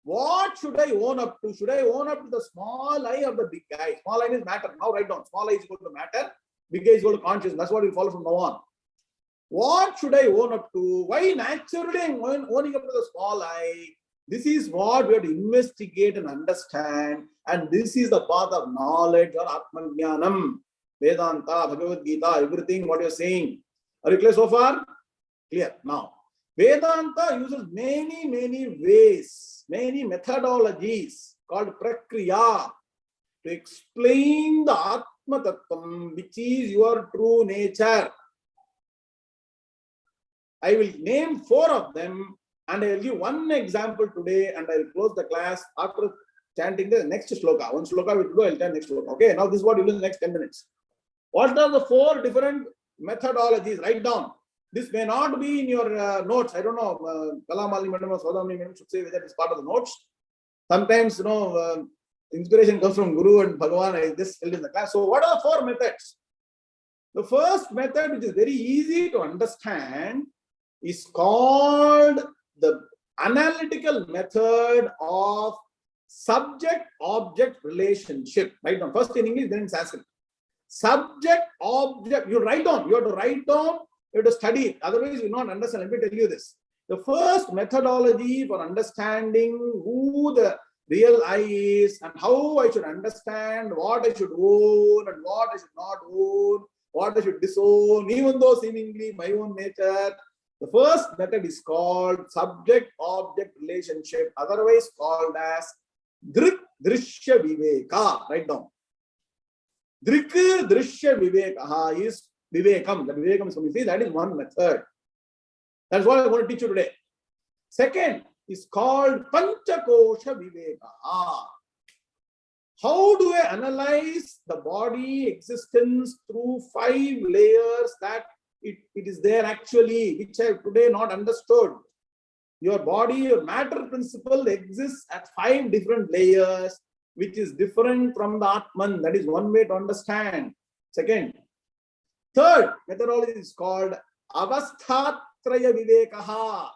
What should I own up to? Should I own up to the small I or the big I? Small I means matter. Now write down, small I is equal to matter, big I is equal to consciousness. That's what will follow from now on. What should I own up to? Why naturally I'm owning up to the small I? This is what we have to investigate and understand. And this is the path of knowledge or Atmajnanam, Vedanta, Bhagavad Gita, everything what you're saying. Are you clear so far? Clear. Now, Vedanta uses many ways, many methodologies called prakriya to explain the Atma Tattvam, which is your true nature. I will name 4 of them and I will give one example today and I will close the class after chanting the next sloka. One sloka will go, I will chant next sloka. Okay, now this is what you will do in the next 10 minutes. What are the 4 different methodologies? Write down. This may not be in your notes. I don't know. Kalamali Madam or Swadami Madam should say whether it's part of the notes. Sometimes, inspiration comes from Guru and Bhagavan. I just tell in the class. So, what are the 4 methods? The first method, which is very easy to understand, is called the analytical method of subject-object relationship. Write down. First in English, then in Sanskrit. Subject-object. You write down. You have to write down. You have to study it. Otherwise, you will not understand. Let me tell you this. The first methodology for understanding who the real I is and how I should understand what I should own and what I should not own, what I should disown, even though seemingly my own nature. The first method is called subject-object relationship, otherwise called as Drik Drishya Viveka. Write down. Drik Drishya Viveka is Vivekam. The Vivekam is coming. See, that is one method. That's what I'm going to teach you today. Second is called Panchakosha Viveka. How do I analyze the body existence through 5 layers that it is there actually, which I have today not understood? Your body, your matter principle exists at 5 different layers, which is different from the Atman. That is one way to understand. Second. Third methodology is called Avasthatraya Vivekaha.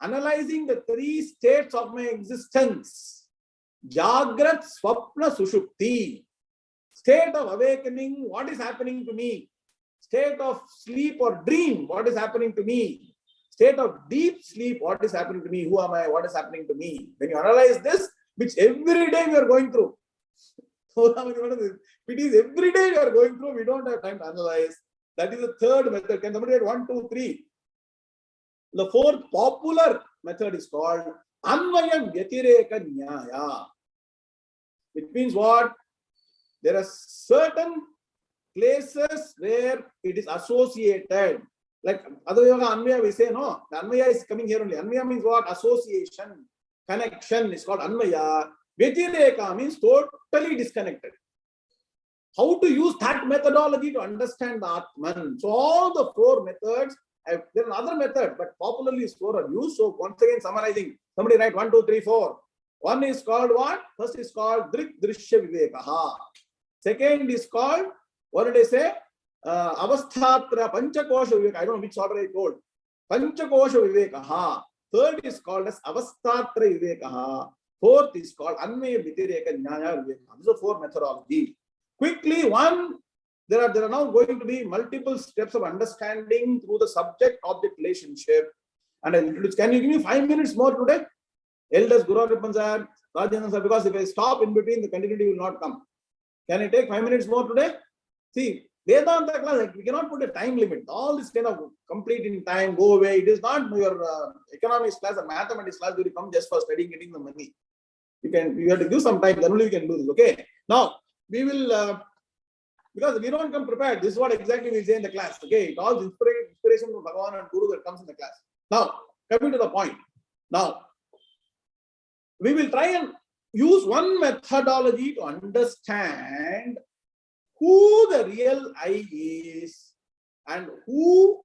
Analyzing the 3 states of my existence. Jagrat, Swapna, Sushupti. State of awakening, what is happening to me? State of sleep or dream, what is happening to me? State of deep sleep, what is happening to me? Who am I? What is happening to me? When you analyze this, which every day we are going through. It is every day we are going through, we don't have time to analyze. That is the third method. Can somebody write 1, 2, 3? The 4th popular method is called 𝐈𝐦𝐻𝐸𝐵𝐭𝐚𝐽𝐻𝐸𝐵𝐽𝐻. It means what? There are certain places where it is associated. Like Advaitha Anvaya, we say no. The Anvaya is coming here only. Anvaya means what? Association, connection is called Anvaya. Vyatireka means totally disconnected. How to use that methodology to understand the Atman? So all the 4 methods, there are other methods, but popularly 4 are used. So once again summarizing, somebody write 1, 2, 3, 4. One is called what? First is called Drik Drishya Vivekaha. Second is called, what did I say? Avasthatra Panchakosha Viveka. I don't know which order I told. Panchakosha Vivekaha. Third is called as Avastatra Vivekaha. 4th is called Anvaya Vyatireka Nyaya Vivekaha. These are 4 methodologies. Quickly, there are now going to be multiple steps of understanding through the subject-object relationship. And I'll introduce. Can you give me 5 minutes more today? Elders, Guru Ripan sir, Rajan sir, because if I stop in between, the continuity will not come. Can I take 5 minutes more today? See, Vedanta class, we cannot put a time limit. All this kind of complete in time, go away. It is not your economics class or mathematics class where you come just for studying, getting the money. You have to give some time, then only we can do this. Okay. Now, we will, because we don't come prepared. This is what exactly we say in the class. Okay. It all inspiration from Bhagavan and Guru that comes in the class. Now, coming to the point. Now, we will try and use one methodology to understand who the real I is and who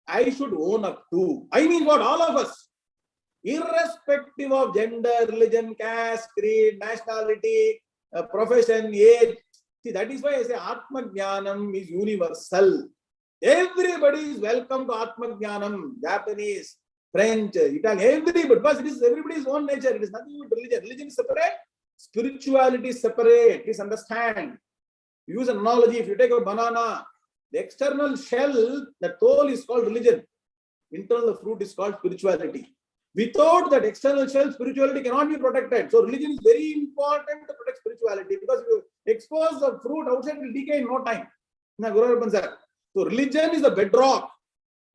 I should own up to. I mean what? All of us, irrespective of gender, religion, caste, creed, nationality, profession, age. See, that is why I say Atma Jnanam is universal. Everybody is welcome to Atma Jnanam. Japanese, French, Italian, everybody, because it is everybody's own nature. It is nothing with religion. Religion is separate, spirituality is separate. Please understand. Use an analogy. If you take a banana, the external shell, the toll is called religion. Internal the fruit is called spirituality. Without that external shell, spirituality cannot be protected. So religion is very important to protect spirituality, because if you expose the fruit outside, it will decay in no time. So religion is the bedrock,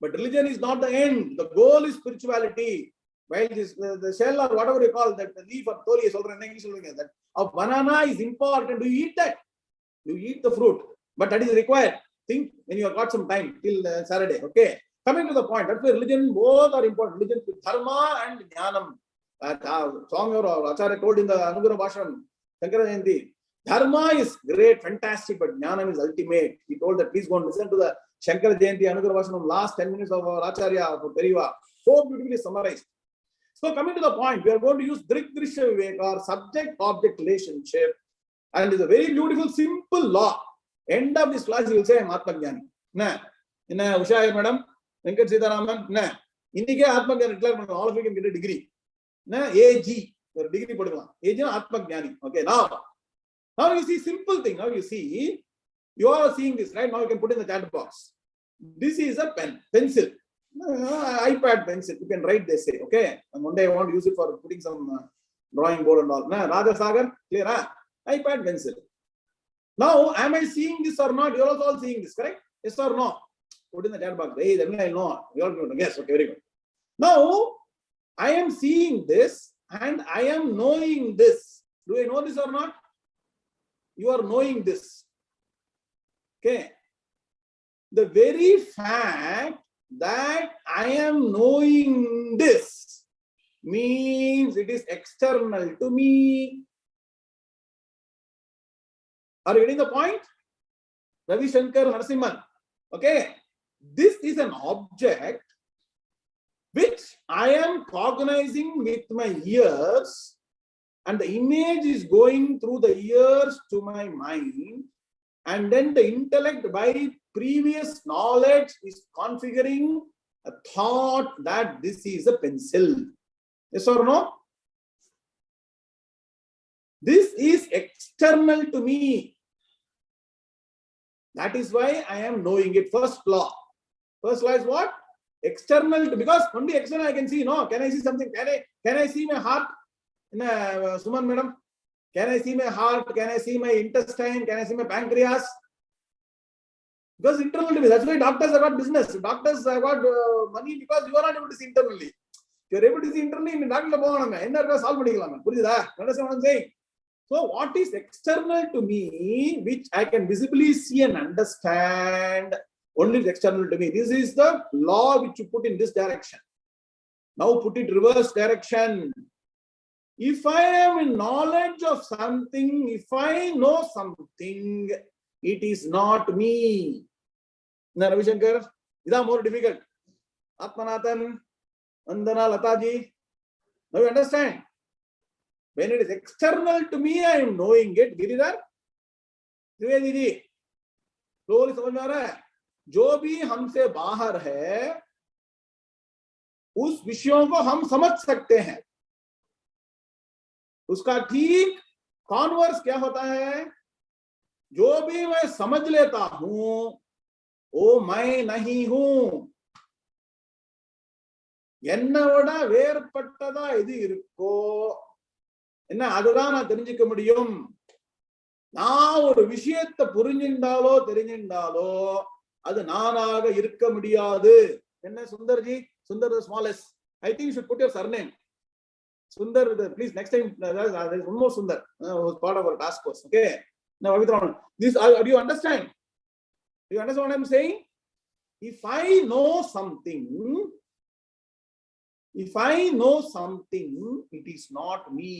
but religion is not the end. The goal is spirituality. While this, the shell or whatever you call that, the leaf or toli is that of banana is important. Do you eat that? You eat the fruit, but that is required. Think when you have got some time till Saturday. Okay. Coming to the point, that's why religion both are important. Religion, dharma and jnanam. Swami or Acharya told in the Anugura Bhasham, Shankara Jayanti, dharma is great, fantastic, but jnanam is ultimate. He told that please go and listen to the Shankara Jayanti Anugura Bhasham last 10 minutes of our Acharya for Periva. So beautifully summarized. So coming to the point, we are going to use Drisha Viveka or subject-object relationship, and it's a very beautiful, simple law. End of this class, you will say, I am Atma Jnani. Nah, Usha madam, Venkat Sitaraman, nah. Indike Atma Jnani declare, all of you can get a degree. Nah, AG, your degree podukla. AG na Atma Jnani. Okay, now you see simple thing. Now you see, you are seeing this, right? Now you can put in the chat box. This is a pencil. iPad pencil. You can write, they say. Okay, and one day I want to use it for putting some drawing board and all. Nah, Raja Sagar, clear? iPad pencil. Now, am I seeing this or not? You are also all seeing this, correct? Yes or no? Put in the chat box. Hey, then I know. You all know. Yes, okay, very good. Now, I am seeing this and I am knowing this. Do I know this or not? You are knowing this. Okay. The very fact that I am knowing this means it is external to me. Are you getting the point? Ravi Shankar Narasimhan. Okay. This is an object which I am cognizing with my ears, and the image is going through the ears to my mind, and then the intellect by previous knowledge is configuring a thought that this is a pencil. Yes or no? This is external to me. That is why I am knowing it. First law. First law is what? External, because only external I can see. No, can I see something? Can I see my heart? Suman madam, can I see my heart? Can I see my intestine? Can I see my pancreas? Because internal to me. That's why doctors have got business. Doctors have got money, because you are not able to see internally. If you are able to see internally, in doctor solve பண்ணிக்கலாம். புரியுதா? Understand what I'm saying? So what is external to me, which I can visibly see and understand, only is external to me. This is the law which you put in this direction. Now put it reverse direction. If I am in knowledge of something, if I know something, it is not me. Now Ravi Shankar, is that more difficult? Atmanathan, Vandana, Lataji. Now you understand? When it is external to me, I am knowing it. Giridhar, Trivedi ji, slowly समझ में आ रहा है? जो भी हमसे बाहर है, उस विषयों को हम समझ सकते हैं. उसका ठीक कॉन्वर्स क्या होता है? जो भी मैं समझ लेता हूं, वो मैं नहीं हूं. என்னோட வேறுபட்டதா எது இருக்கோ, என்ன அதுதான் நான் தெரிஞ்சுக்க முடியும். நான் ஒரு விஷயத்தை புரிஞ்சிருந்தாலோ தெரிஞ்சிருந்தாலோ அது நானாக இருக்க முடியாது. என்ன Sundarji? Sundar the smallest. I think you should put your surname. Sundar, please next time. There is one more Sundar who was part of our task force. Okay. Now, this, do you understand? Do you understand what I'm saying? If I know something, it is not me.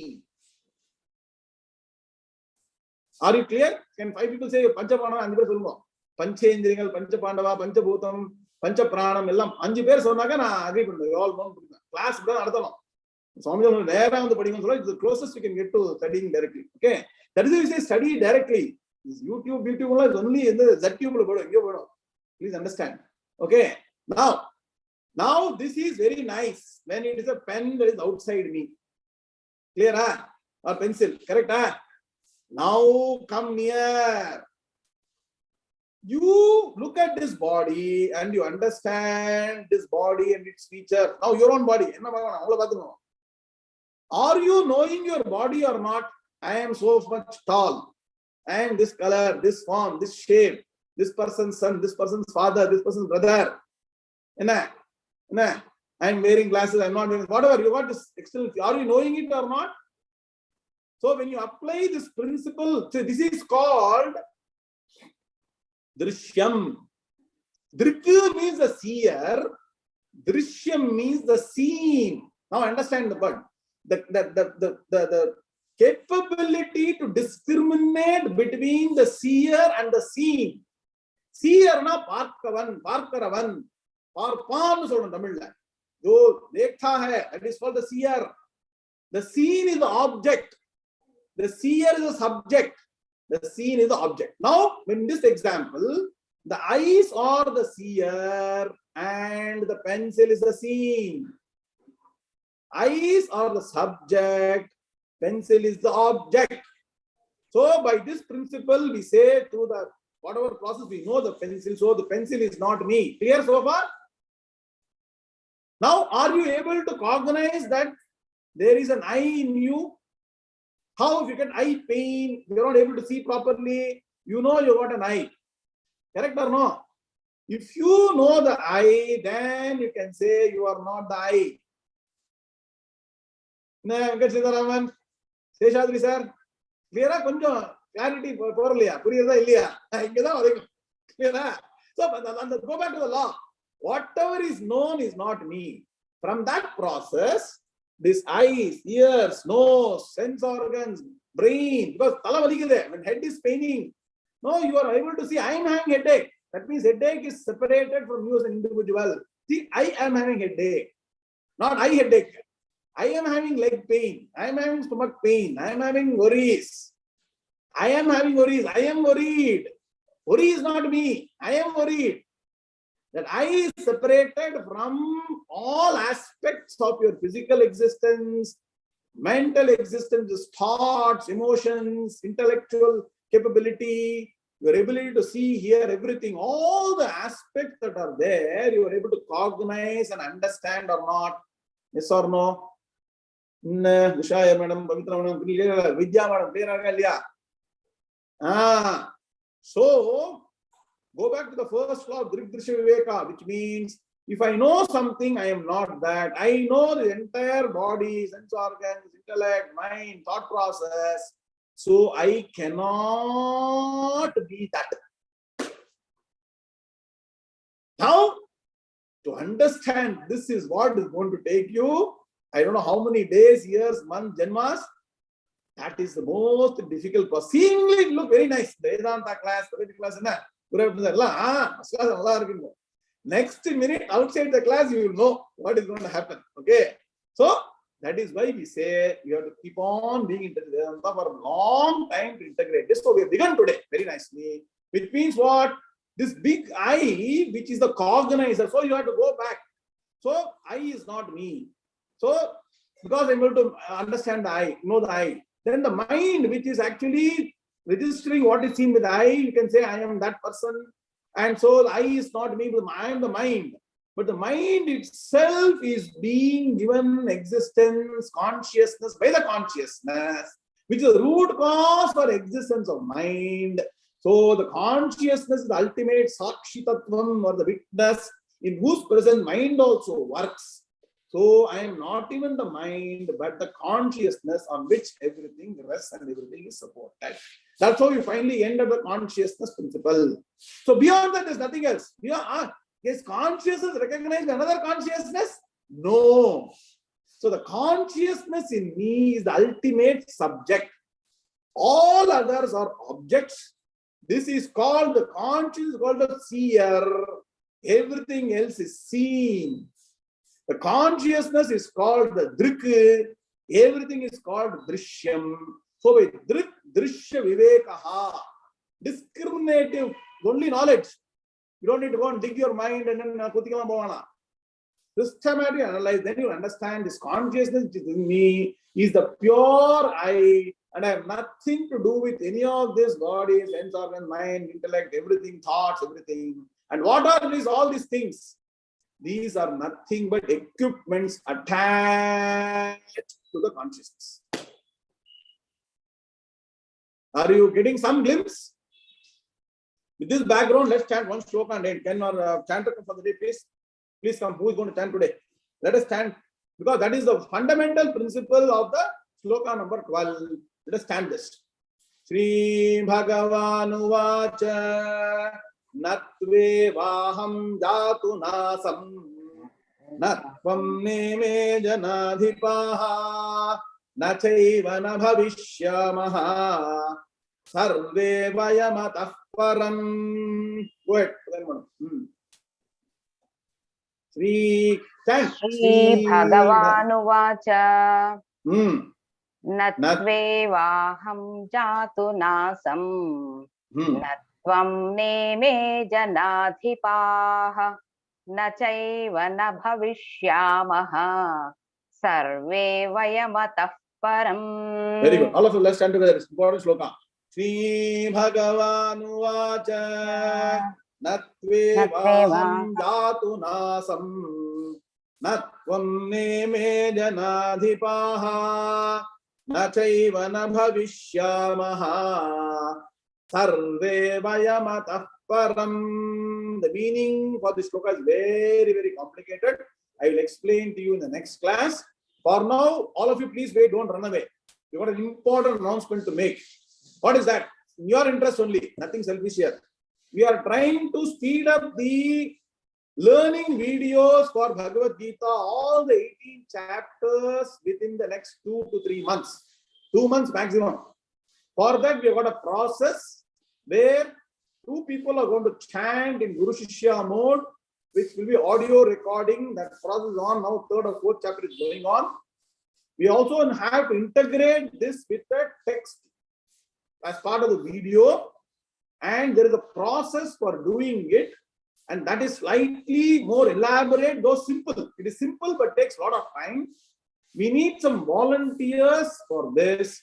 Are you clear? Can 5 people say Pancha Pandava? 5 பேர் சொல்லுங்க. பஞ்சேந்திரியங்கள், பஞ்ச பாண்டவா, பஞ்சபூதம், பஞ்ச பிராணம் எல்லாம் 5 பேர் சொன்னாங்க. நான் அக்ரி பண்ணுவேன். ஆல் நோன் பண்ணுவேன். கிளாஸ் தான் நடத்தலாம். சுவாமிஜி நேரா வந்து படிக்கணும்னு சொல்ல, it's the closest you can get to studying directly. Okay. That is why we say study directly. This YouTube is only in the ZTube. Please understand. Okay. Now this is very nice when it is a pen that is outside me. Clear? Or pencil. Correct? Now come near. You look at this body and you understand this body and its features. Now your own body. Are you knowing your body or not? I am so much tall. I am this color, this form, this shape, this person's son, this person's father, this person's brother. I am wearing glasses, I am not wearing, whatever, you got this external. Are you knowing it or not? So when you apply this principle, so this is called Drishyam. Drik means the seer, Drishyam means the seen. Now understand the word. The capability to discriminate between the seer and the seen. Seer na parkaravan, parpan solran Tamil. Jo dekhta hai, that is called the seer. The seen is the object. The seer is the subject. The seen is the object. Now, in this example, the eyes are the seer and the pencil is the seen. Eyes are the subject, pencil is the object. So by this principle, we say through the whatever process we know the pencil, so the pencil is not me. Clear so far? Now, are you able to cognize that there is an eye in you? How if you get eye pain, you're not able to see properly, you know you got an eye. Correct or no? If you know the eye, then you can say you are not the eye. Venkateswaraman, Seshadri sir, clear? Clarity porliya, puriyada illiya. Clear? So go back to the law. Whatever is known is not me. From that process, this eyes, ears, nose, sense organs, brain, because when head is paining, no, you are able to see I am having headache. That means headache is separated from you as an individual. See, I am having headache, not I headache. I am having leg pain. I am having stomach pain. I am having worries. I am having worries. I am worried. Worry is not me. I am worried. That I is separated from all aspects of your physical existence, mental existence, thoughts, emotions, intellectual capability, your ability to see, hear, everything, all the aspects that are there, you are able to cognize and understand or not. Yes or no? Vishaya madam, Pavitra madam, Vidya madam, clear? So, go back to the first law of Drishyam, which means if I know something, I am not that. I know the entire body, sense organs, intellect, mind, thought process. So I cannot be that. Now, to understand this is what is going to take you, I don't know how many days, years, months, janmas. That is the most difficult process. Seemingly it look very nice. The Vedanta class, next minute outside the class, you will know what is going to happen. Okay. So that is why we say you have to keep on being in Vedanta for a long time to integrate this. So we have begun today very nicely, which means what? This big I, which is the cognizer. So you have to go back. So I is not me. So because I'm able to understand the I, know the I, then the mind, which is actually registering what is seen with the eye, you can say I am that person. And so the I is not me, but I am the mind. But the mind itself is being given existence, consciousness by the consciousness, which is the root cause for existence of mind. So the consciousness is the ultimate Sakshitattvam, or the witness in whose present mind also works. So I am not even the mind, but the consciousness on which everything rests and everything is supported. That's how you finally end up the consciousness principle. So beyond that, there's nothing else. Is consciousness recognized another consciousness? No. So the consciousness in me is the ultimate subject. All others are objects. This is called the conscious, called the seer. Everything else is seen. The consciousness is called the drik. Everything is called drishyam. So with drishya vivekaha, discriminative, only knowledge. You don't need to go and dig your mind and then kutikama bhavana. Systematically analyze, then you understand this consciousness which is in me is the pure I, and I have nothing to do with any of this body, sense organ, mind, intellect, everything, thoughts, everything. And what are these, all these things? These are nothing but equipments attached to the consciousness. Are you getting some glimpse? With this background, let's chant one shloka and end. Can our chanter come for the day, please? Please come. Who is going to chant today? Let us chant, because that is the fundamental principle of the shloka number 12. Let us chant this. Shri Bhagavan Uvacha Natve Vaham Jatu Nasam Natvam Neme Janadhipaha Nachaiva na Bhavishyamaha Sarve Vayamatah Param. Go ahead. Shri Bhagavan Uvacha Natvevaham Jatu Nasam Natvam Neme Janadhipaha Nachaiva na Bhavishyamaha Sarve Vayamatah Param. Very good. All of you, let's stand together. It's important shloka. Shri Bhagavan Uvacha Natvevaham Jatu Nasam Natvam Neme Janadhipaha Nachaiva na Bhavishyamaha Sarve Vayamatah Param. The meaning for this shloka is very, very complicated. I will explain to you in the next class. For now, all of you, please wait, don't run away. We've got an important announcement to make. What is that? In your interest only, nothing selfish here. We are trying to speed up the learning videos for Bhagavad Gita, all the 18 chapters within the next 2 to 3 months. 2 months maximum. For that, we have got a process where 2 people are going to chant in Guru Shishya mode, which will be audio recording. That process is on now. 3rd or 4th chapter is going on. We also have to integrate this with the text as part of the video, and there is a process for doing it, and that is slightly more elaborate, though simple. It is simple but takes a lot of time. We need some volunteers for this,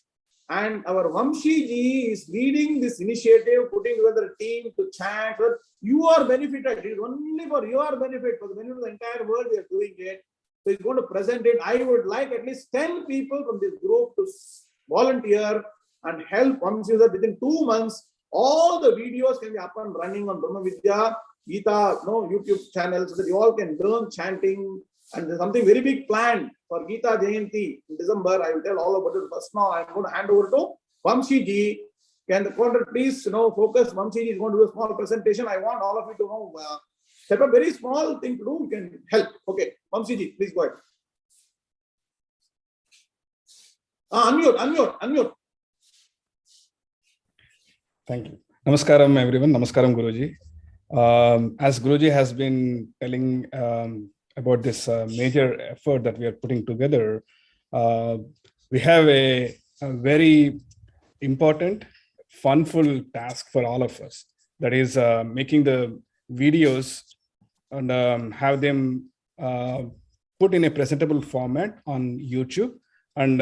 and our Vamshiji is leading this initiative, putting together a team to chant. You are benefited. It is only for your benefit, for the benefit of the entire world we are doing it. So he's going to present it. I would like at least 10 people from this group to volunteer and help Vamshiji that within 2 months, all the videos can be up and running on Brahmavidya, Gita, YouTube channels, so that you all can learn chanting. And there's something very big planned for Gita Jayanti in December. I will tell all about it. First now, I'm going to hand over to Vamshiji. Can the counter please focus? Vamshiji is going to do a small presentation. I want all of you to know, step a very small thing to do. You can help. Okay, Vamshiji, please go ahead. Unmute. Thank you. Namaskaram, everyone. Namaskaram, Guruji. As Guruji has been telling about this major effort that we are putting together, we have a very important, funful task for all of us. That is making the videos and have them put in a presentable format on YouTube. And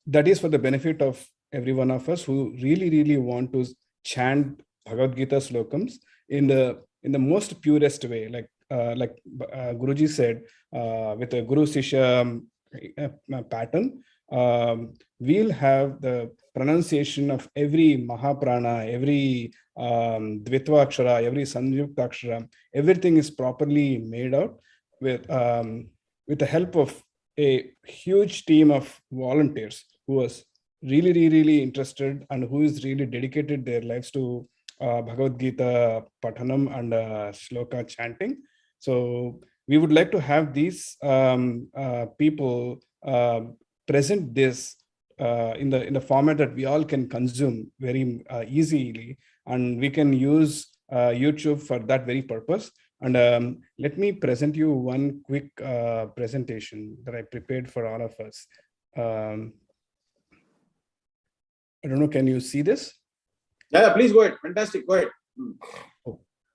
that is for the benefit of every one of us who really want to chant Bhagavad Gita slokams in the most purest way, like Guruji said, with a Guru Sishya pattern. We'll have the pronunciation of every Mahaprana, every Dvitva Akshara, every Sanjukta Akshara. Everything is properly made out with the help of a huge team of volunteers who was really interested and who is really dedicated their lives to Bhagavad Gita Pathanam and Slokha chanting. So we would like to have these people present this in the format that we all can consume very easily, and we can use YouTube for that very purpose. And let me present you one quick presentation that I prepared for all of us. I don't know, can you see this? Yeah, please go ahead. Fantastic. Go ahead.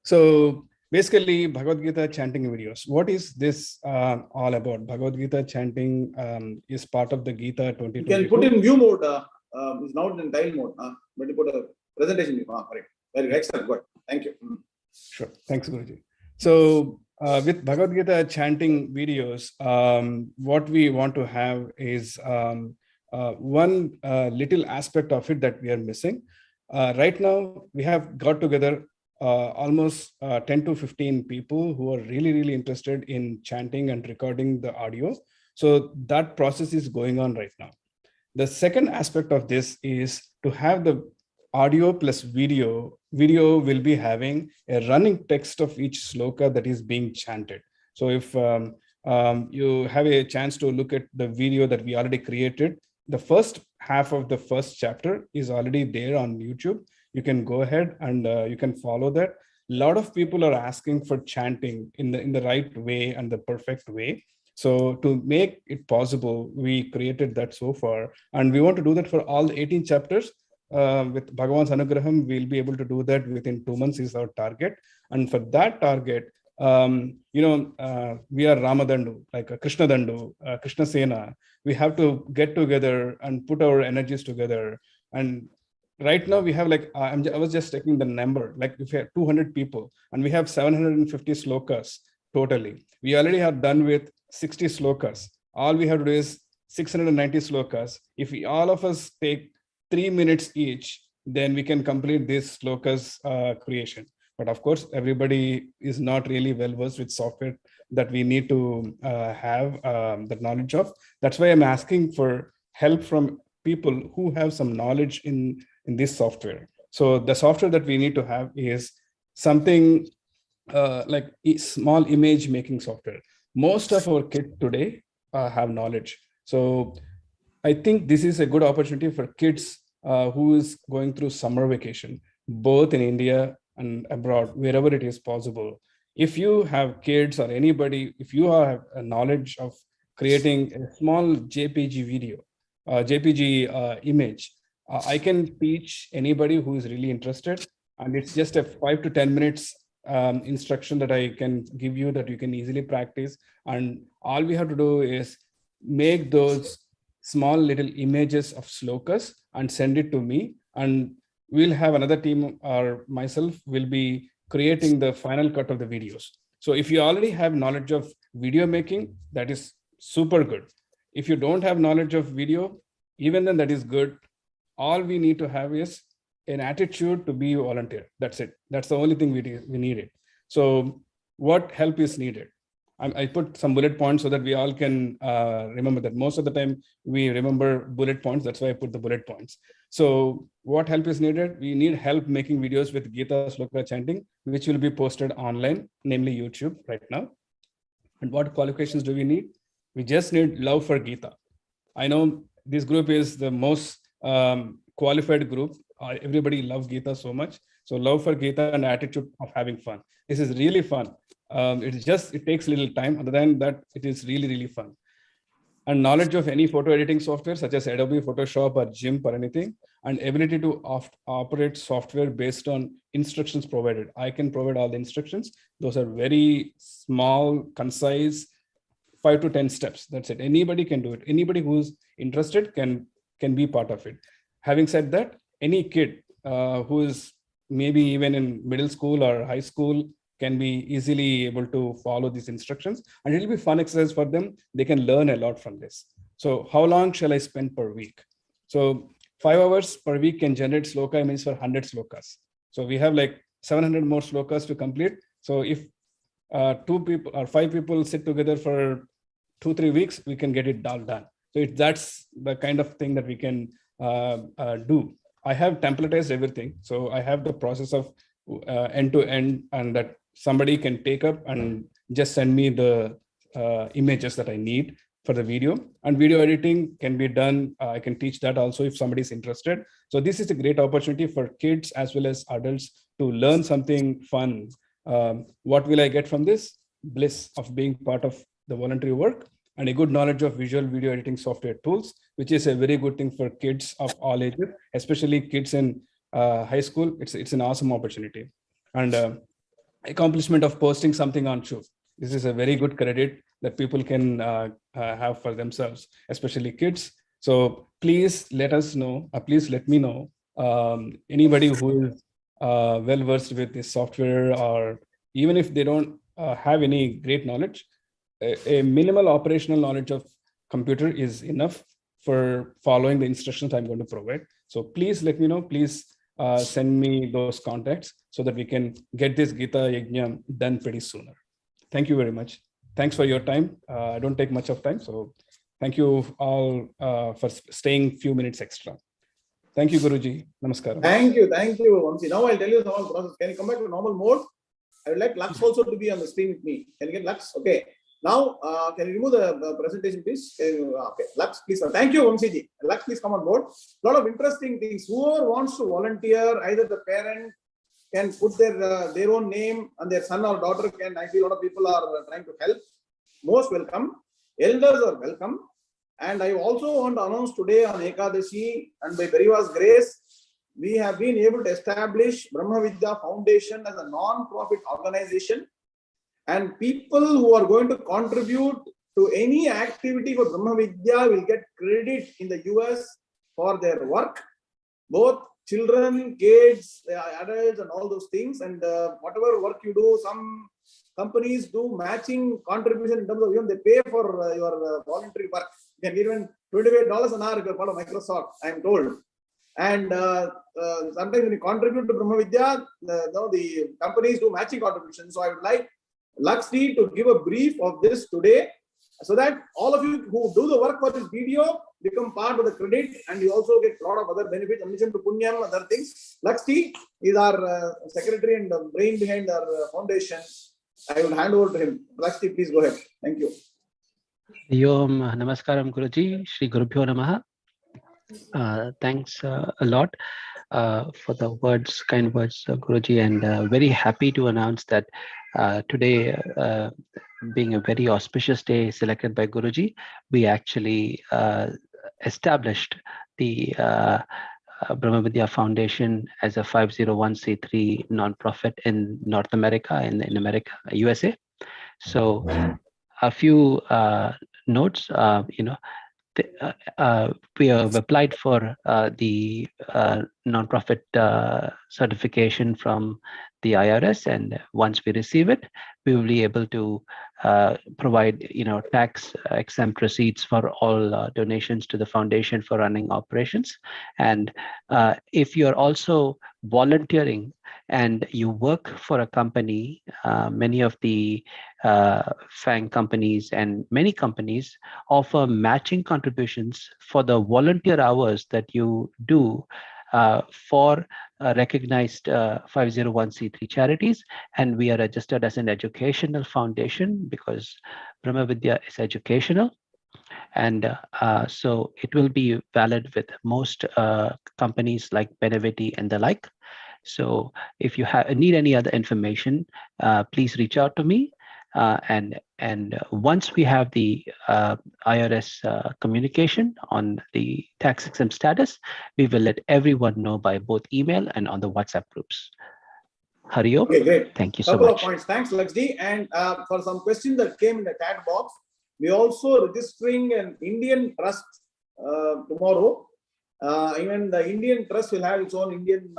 So basically, Bhagavad Gita chanting videos. What is this all about? Bhagavad Gita chanting is part of the Gita 2022. You can put in view mode. It's not in dial mode. But you put a presentation view. Correct. Very excellent. Good. Thank you. Sure. Thanks, Guruji. So with Bhagavad Gita chanting videos, what we want to have is one little aspect of it that we are missing. Right now, we have got together almost 10 to 15 people who are really, really interested in chanting and recording the audio. So that process is going on right now. The second aspect of this is to have the audio plus video. Video will be having a running text of each sloka that is being chanted. So if you have a chance to look at the video that we already created, the first half of the first chapter is already there on YouTube. You can go ahead and you can follow that. A lot of people are asking for chanting in the right way and the perfect way. So to make it possible, we created that so far. And we want to do that for all 18 chapters. With Bhagavan's Anugraham, we'll be able to do that within 2 months is our target. And for that target, we are Ramadandu, like Krishna Dandu, Krishna Sena. We have to get together and put our energies together. And right now we have like, I was just checking the number, like if we have 200 people and we have 750 slokas totally. We already have done with 60 slokas. All we have to do is 690 slokas. If we, all of us take 3 minutes each, then we can complete this slokas creation. But of course, everybody is not really well versed with software that we need to have that knowledge of. That's why I'm asking for help from people who have some knowledge in this software. So the software that we need to have is something like small image making software. Most of our kids today have knowledge. So I think this is a good opportunity for kids who is going through summer vacation, both in India and abroad, wherever it is possible. If you have kids or anybody, if you have a knowledge of creating a small JPG video, JPG image, I can teach anybody who is really interested. And it's just a 5 to 10 minutes instruction that I can give you that you can easily practice. And all we have to do is make those small little images of slokas and send it to me. And we'll have another team or myself will be creating the final cut of the videos. So if you already have knowledge of video making, that is super good. If you don't have knowledge of video, even then that is good. All we need to have is an attitude to be a volunteer. That's it. That's the only thing we needed. So what help is needed? I put some bullet points so that we all can remember that. Most of the time we remember bullet points. That's why I put the bullet points. So what help is needed? We need help making videos with Gita Slokha chanting, which will be posted online, namely YouTube right now. And what qualifications do we need? We just need love for Gita. I know this group is the most qualified group. Everybody loves Gita so much. So love for Gita and attitude of having fun. This is really fun. It takes a little time. Other than that, it is really, really fun. And knowledge of any photo editing software such as Adobe, Photoshop or GIMP or anything, and ability to operate software based on instructions provided. I can provide all the instructions. Those are very small, concise, 5 to 10 steps. That's it. Anybody can do it. Anybody who's interested can be part of it. Having said that, any kid who is maybe even in middle school or high school can be easily able to follow these instructions, and it'll be fun exercise for them. They can learn a lot from this. So how long shall I spend per week? So 5 hours per week can generate sloka images for 100 slokas. So we have like 700 more slokas to complete. So if 2 people or 5 people sit together for 2-3 weeks, we can get it all done. So that's the kind of thing that we can do. I have templatized everything. So I have the process of end to end, and that somebody can take up and just send me the images that I need for the video. And video editing can be done. I can teach that also if somebody is interested. So this is a great opportunity for kids as well as adults to learn something fun. What will I get from this? Bliss of being part of the voluntary work. and a good knowledge of visual video editing software tools, which is a very good thing for kids of all ages, especially kids in high school. It's an awesome opportunity. And accomplishment of posting something on Shoe. This is a very good credit that people can have for themselves, especially kids. So please let us know, please let me know, anybody who is well-versed with this software, or even if they don't have any great knowledge, a minimal operational knowledge of computer is enough for following the instructions I'm going to provide. So please let me know, please send me those contacts so that we can get this Gita Yajna done pretty sooner. Thank you very much. Thanks for your time. I don't take much of time. So thank you all for staying a few minutes extra. Thank you, Guruji. Namaskaram. Thank you, Vamsi. Now I'll tell you the whole process. Can you come back to normal mode? I would like Lux also to be on the screen with me. Can you get Lux? Okay. Now, can you remove the presentation, please? Okay, Lux, please. Thank you, Vamsi. Lux, please come on board. A lot of interesting things. Whoever wants to volunteer, either the parent can put their own name, and their son or daughter can. I see a lot of people are trying to help. Most welcome. Elders are welcome. And I also want to announce today on Ekadashi, and by Periva's grace, we have been able to establish Brahmavidya Foundation as a non-profit organization. And people who are going to contribute to any activity for Brahmavidya will get credit in the US for their work, both children, kids, adults, and all those things. And whatever work you do, some companies do matching contribution in terms of even they pay for your voluntary work. You can even $28 an hour if you're part of Microsoft, I'm told. And sometimes when you contribute to Brahmavidya, the companies do matching contributions. So I would like Lakshmi to give a brief of this today, so that all of you who do the work for this video become part of the credit, and you also get a lot of other benefits in addition to Punyam, other things. Lakshmi is our secretary and the brain behind our foundation. I will hand over to him. Lakshmi, please go ahead. Thank you. Yom Namaskaram Guruji, Shri Gurubhyo Namaha. Thanks a lot for the words, kind words, Guruji, and very happy to announce that today, being a very auspicious day selected by Guruji, we actually established the Brahmavidya Foundation as a 501c3 nonprofit in North America, in America, USA. So a few notes, we have applied for the nonprofit certification from the IRS, and once we receive it, we will be able to provide tax exempt receipts for all donations to the foundation for running operations. And if you're also volunteering and you work for a company, many of the FANG companies and many companies offer matching contributions for the volunteer hours that you do for recognized 501c3 charities. And we are registered as an educational foundation because Brahmavidya is educational. And so it will be valid with most companies like Beneviti and the like. So if you need any other information, please reach out to me. And once we have the IRS communication on the tax exempt status, we will let everyone know by both email and on the WhatsApp groups. Hari Om. Okay, great. Thank you so Couple much. of points. Thanks, Lakshmi. And for some questions that came in the chat box, we also registering an Indian trust tomorrow. Even the Indian trust will have its own Indian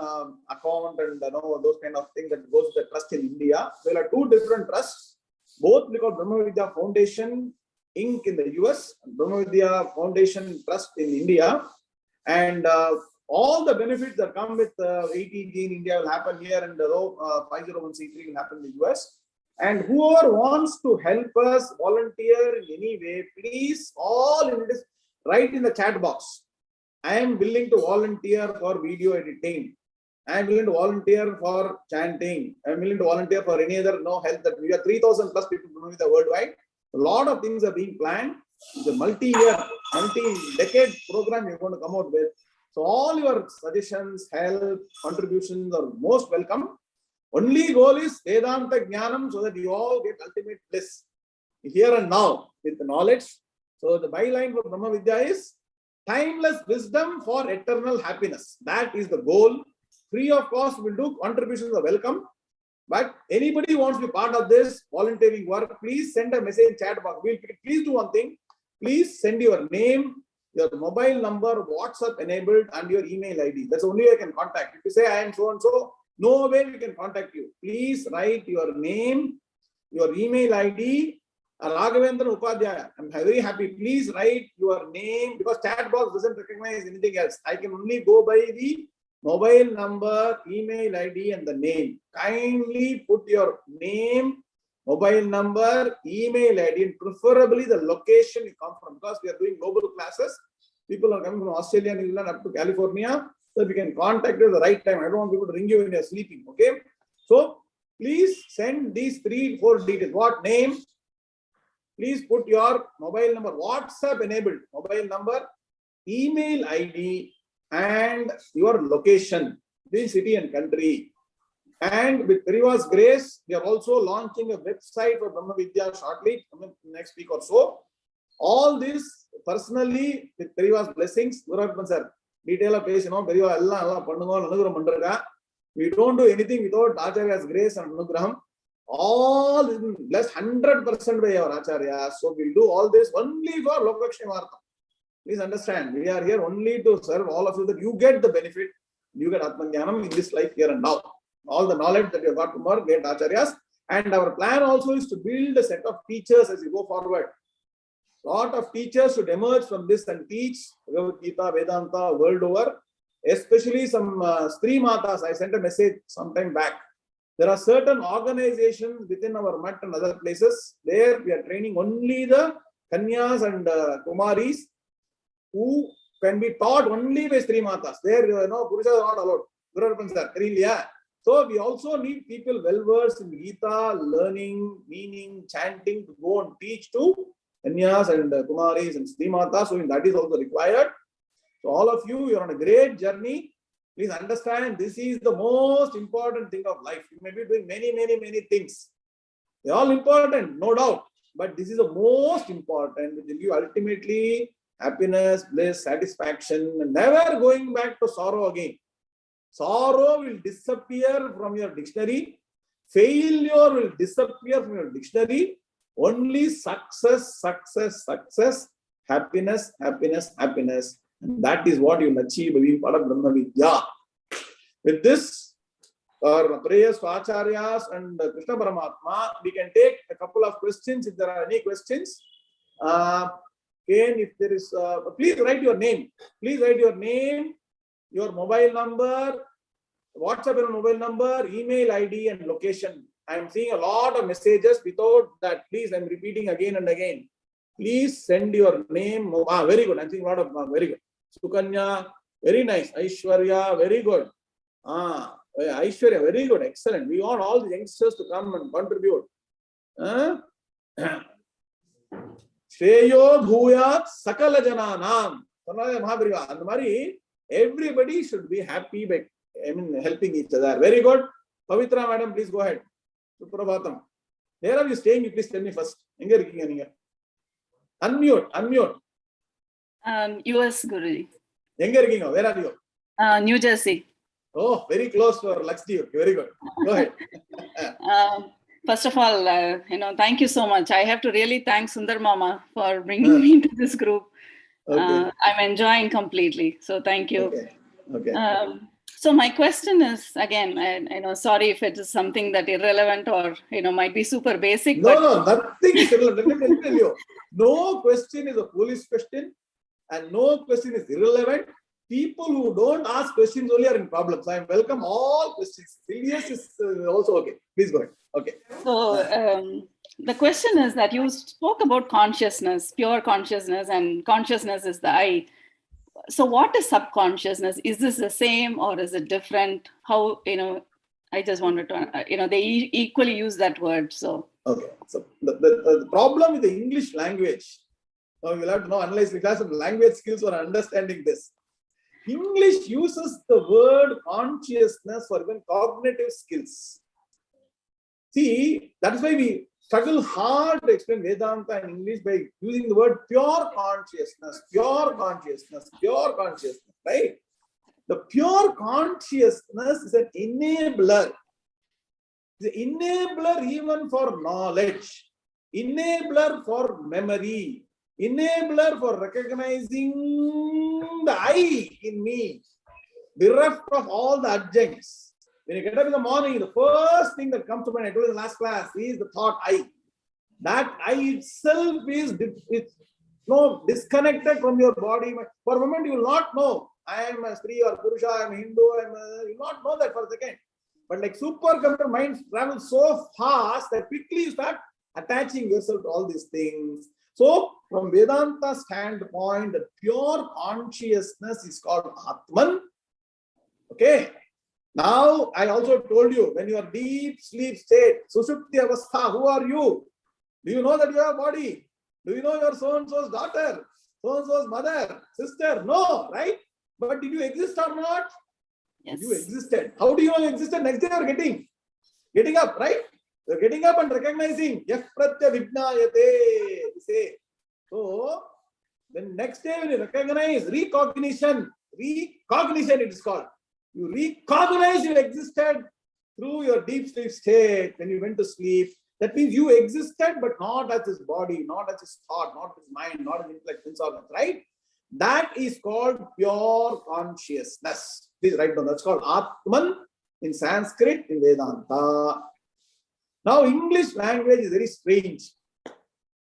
account and those kind of things that goes to the trust in India. There are two different trusts, both because Brahmavidya Foundation Inc. in the US, Brahmavidya Foundation Trust in India, and all the benefits that come with ATG in India will happen here, and 501c3 will happen in the US. And whoever wants to help us volunteer in any way, please all in this write in the chat box. I am willing to volunteer for video editing. I am willing to volunteer for chanting. I am willing to volunteer for any other help that we have 3,000 plus people in the worldwide. A lot of things are being planned. It's a multi-year, multi-decade program you're going to come out with. So all your suggestions, help, contributions are most welcome. Only goal is Vedanta Jnanam, so that you all get ultimate bliss here and now with the knowledge. So the byline for Brahmavidya is timeless wisdom for eternal happiness. That is the goal. Free of cost, we'll do. Contributions are welcome. But anybody who wants to be part of this volunteering work, please send a message in chat box. Please do one thing. Please send your name, your mobile number, WhatsApp enabled, and your email ID. That's the only way I can contact. If you say I am so and so, no way we can contact you. Please write your name, your email ID. Raghavendran Upadhyaya. I'm very happy. Please write your name, because chat box doesn't recognize anything else. I can only go by the mobile number, email ID, and the name. Kindly put your name, mobile number, email ID, and preferably the location you come from, because we are doing global classes. People are coming from Australia, New Zealand, up to California, so we can contact you at the right time. I don't want people to ring you when you're sleeping. Okay, so please send these 3-4 details. What name? Please put your mobile number, WhatsApp enabled mobile number, email ID, and your location, the city and country. And with Periva's grace, we are also launching a website for Brahmavidya shortly, next week or so. All this personally with Periva's blessings. Detail of page, we don't do anything without Acharya's grace and Anugraham. All blessed 100% by our Acharyas. So we'll do all this only for Lokakshyamartha. Please understand, we are here only to serve all of you, that you get the benefit, you get Atmajnanam in this life here and now. All the knowledge that you have got from our great Acharyas. And our plan also is to build a set of teachers as we go forward. A lot of teachers should emerge from this and teach Bhagavad Gita, Vedanta world over, especially some Stri Matas. I sent a message sometime back. There are certain organizations within our Mat and other places where we are training only the Kanyas and Kumaris who can be taught only by Stri Matas. There, Purusha are not allowed. So we also need people well versed in Gita, learning, meaning, chanting, to go and teach to Kanyas and Kumaris and Stri Matas. So that is also required. So all of you, you're on a great journey. Please understand, this is the most important thing of life. You may be doing many things. They're all important, no doubt. But this is the most important, which will give ultimately happiness, bliss, satisfaction, and never going back to sorrow again. Sorrow will disappear from your dictionary. Failure will disappear from your dictionary. Only success, happiness. And that is what you will achieve by being part of Brahmavidya. With this, our prayers for Acharyas and Krishna Paramatma, we can take a couple of questions if there are any questions. If there is, please write your name. Please write your name, your mobile number, WhatsApp and mobile number, email ID, and location. I am seeing a lot of messages without that. Please, I am repeating again and again. Please send your name. Very good. I'm seeing a lot of very good. Sukanya, very nice. Aishwarya, very good. Aishwarya, very good. Excellent. We want all the youngsters to come and contribute. Shreyo bhuyat sakala jananam. Everybody should be happy by helping each other. Very good. Pavitra madam, please go ahead. Suprabhatam. Where are you staying? You please tell me first. Unmute. US Guruji. Where are you? New Jersey. Oh, very close to our Lakshdeep. Very good. Go ahead. First of all, thank you so much. I have to really thank Sundar Mama for bringing me into this group. Okay. I'm enjoying completely. So thank you. Okay. So my question is, again, sorry if it is something that irrelevant or, might be super basic. No, nothing is irrelevant. Let me tell you. No question is a foolish question and no question is irrelevant. People who don't ask questions only are in problems. I welcome all questions. Serious is also okay. Please go ahead. Okay. So the question is that you spoke about consciousness, pure consciousness, and consciousness is the I. So what is subconsciousness? Is this the same or is it different? How, I just wanted to, they equally use that word. So. Okay. So the problem with the English language, you'll have to know, analyze the class of language skills for understanding this. English uses the word consciousness for even cognitive skills. See, that is why we struggle hard to explain Vedanta in English by using the word pure consciousness, right? The pure consciousness is an enabler. It's an enabler even for knowledge, enabler for memory, enabler for recognizing the I in me, bereft of all the adjuncts. When you get up in the morning, the first thing that comes to mind, I told you in the last class, is the thought I. That I itself is disconnected from your body. For a moment, you will not know. I am a Stri or Purusha, I am a Hindu, you will not know that for a second. But like supercomputer minds travel so fast that quickly you start attaching yourself to all these things. So, from Vedanta standpoint, the pure consciousness is called Atman. Okay. Now, I also told you, when you are deep sleep state, Sushupti Avastha, who are you? Do you know that you have a body? Do you know your so-and-so's daughter, so-and-so's mother, sister? No, right? But did you exist or not? Yes. You existed. How do you know you existed? Next day you are getting up, right? You're getting up and recognizing. Yah pratya vijnayate. Say. So, then next day when you recognize, recognition it is called. You recognize you existed through your deep sleep state when you went to sleep. That means you existed, but not as his body, not as his thought, not his mind, not as intellect, organs, right? That is called pure consciousness. Please write down. That's called Atman in Sanskrit, in Vedanta. Now, English language is very strange.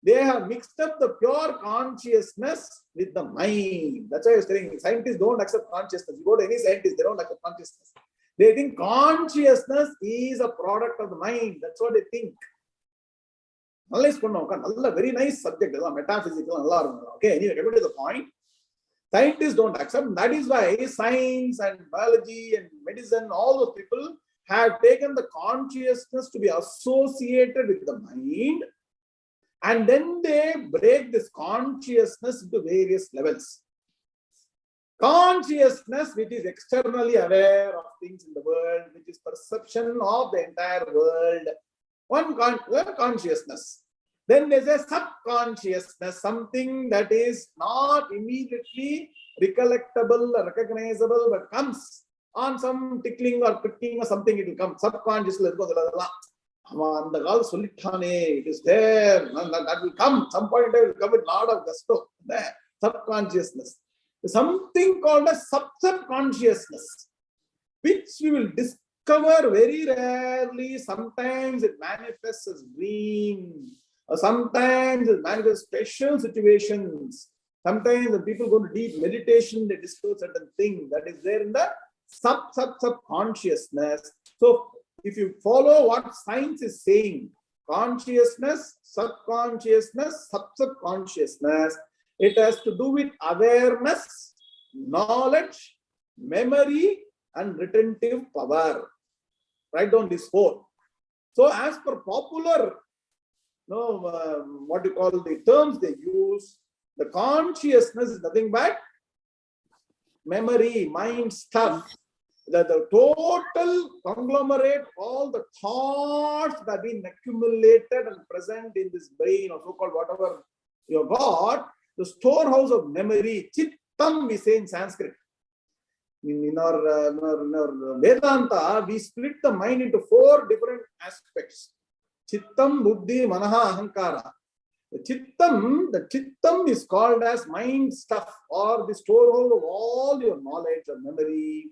They have mixed up the pure consciousness with the mind. That's why I was telling you, scientists don't accept consciousness. You go to any scientist, they don't accept consciousness. They think consciousness is a product of the mind. That's what they think. Very nice subject, metaphysical. Okay, anyway, get to the point. Scientists don't accept. That is why science and biology and medicine, all those people have taken the consciousness to be associated with the mind. And then they break this consciousness into various levels. Consciousness, which is externally aware of things in the world, which is perception of the entire world. One consciousness. Then there's a subconsciousness, something that is not immediately recollectable or recognizable, but comes on some tickling or pricking or something, it will come. Subconsciously, it is there. That will come. Some point it will come with a lot of gusto. There. Subconsciousness. Something called a subconsciousness, which we will discover very rarely. Sometimes it manifests as dream, or sometimes it manifests special situations. Sometimes when people go to deep meditation, they discover certain things that is there in the subconsciousness. So, if you follow what science is saying, consciousness, subconsciousness, subconsciousness, it has to do with awareness, knowledge, memory, and retentive power. Write down these four. So, as per popular, what you call the terms they use, the consciousness is nothing but memory, mind stuff. The total conglomerate, all the thoughts that have been accumulated and present in this brain or so-called whatever you got, the storehouse of memory, chittam we say in Sanskrit. In our Vedanta, we split the mind into four different aspects. Chittam, buddhi, manaha, ahankara. The chittam is called as mind stuff, or the storehouse of all your knowledge or memory.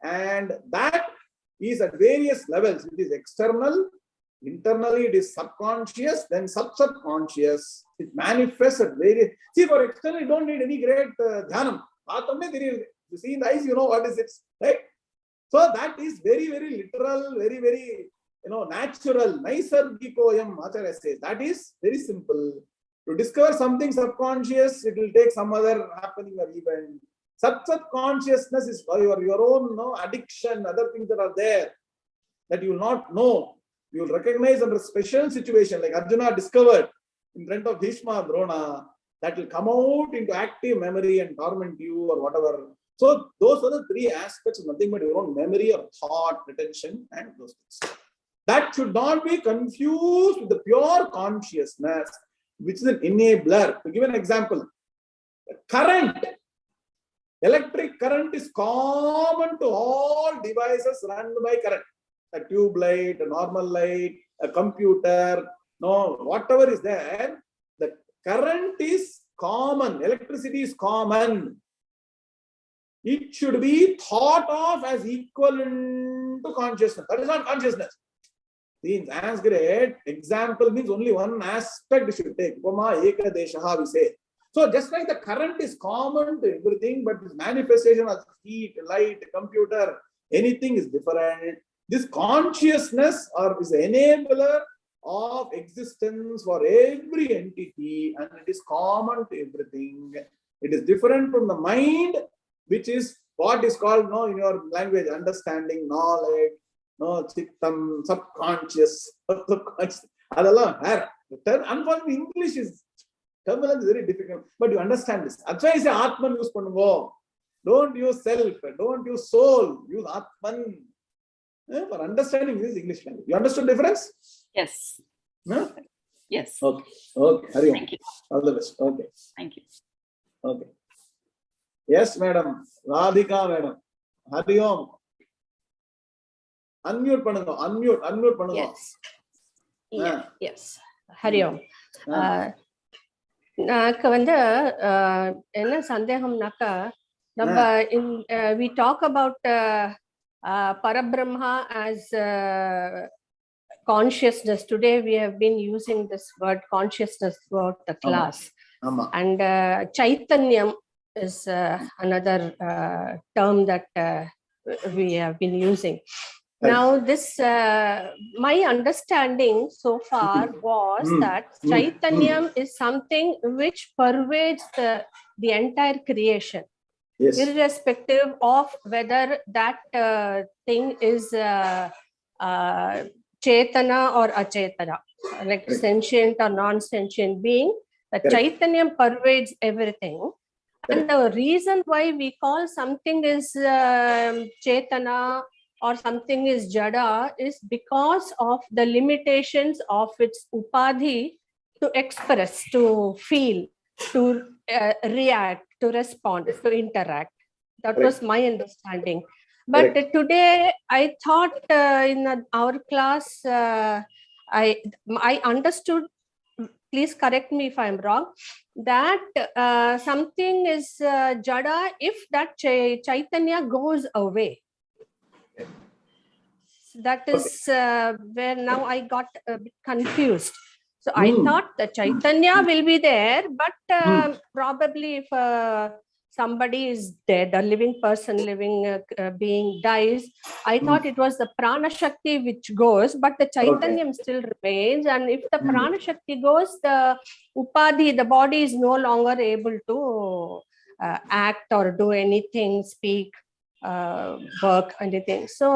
And that is at various levels. It is external, internally it is subconscious, then subconscious. It manifests at various. See, for external, you don't need any great dhyanam. You see in the eyes, you know what is it, right? So that is very, very literal, very, very natural. 𝐈𝐦𝐻𝐨𝐫𝐭𝐚𝐽𝐻𝐴 says. That is very simple. To discover something subconscious, it will take some other happening or event. Subconsciousness is your own addiction, other things that are there that you will not know. You will recognize under special situation, like Arjuna discovered in front of Bhishma, Drona, that will come out into active memory and torment you or whatever. So those are the three aspects of nothing but your own memory or thought, retention, and those things. That should not be confused with the pure consciousness, which is an enabler. To give an example, current, electric current is common to all devices run by current. A tube light, a normal light, a computer, no, whatever is there, the current is common, electricity is common. It should be thought of as equivalent to consciousness. That is not consciousness. In Sanskrit, example means only one aspect you should take. Upama 𝐂𝐸𝐻𝐸𝐽𝐸 we say. So just like the current is common to everything, but its manifestation of heat, light, computer, anything is different. This consciousness or is an enabler of existence for every entity, and it is common to everything. It is different from the mind, which is what is called, no, in your language, understanding, knowledge, no, chittam, subconscious, subconscious. Unfortunately, English is terminal is very difficult, but you understand this. That's why I say Atman use pannungo. Don't use self, don't use soul, use Atman. For understanding this English language. You understood the difference? Yes. No? Yes. Okay. Okay. Hari Om. Thank you. All the best. Okay. Thank you. Okay. Yes, madam. Radhika, madam. Hari Om. Unmute pannungo. Unmute pannungo. Yes. Yeah, yes. Hari Om. எனக்கு வந்து என்ன சந்தேகம்னாக்கா நம்ம we talk about Parabrahma as consciousness. Today we have been using this word consciousness throughout the class. And Chaitanyam is another term that we have been using. Now this, my understanding so far was that Chaitanyam is something which pervades the entire creation. Yes. Irrespective of whether that thing is Chetana or Achetana, like sentient or non-sentient being, the Chaitanyam pervades everything. And the reason why we call something is Chetana or something is Jada is because of the limitations of its upadhi to express, to feel, to react, to respond, to interact. That was my understanding. But today I thought in our class, I understood, please correct me if I'm wrong, that something is Jada if that Chaitanya goes away. That is where now I got a bit confused. So I thought the Chaitanya will be there, but probably if somebody is dead, a living person, living being dies, I thought it was the Prana Shakti which goes, but the Chaitanyam still remains. And if the Prana Shakti goes, the Upadhi, the body is no longer able to act or do anything, speak, work, anything. So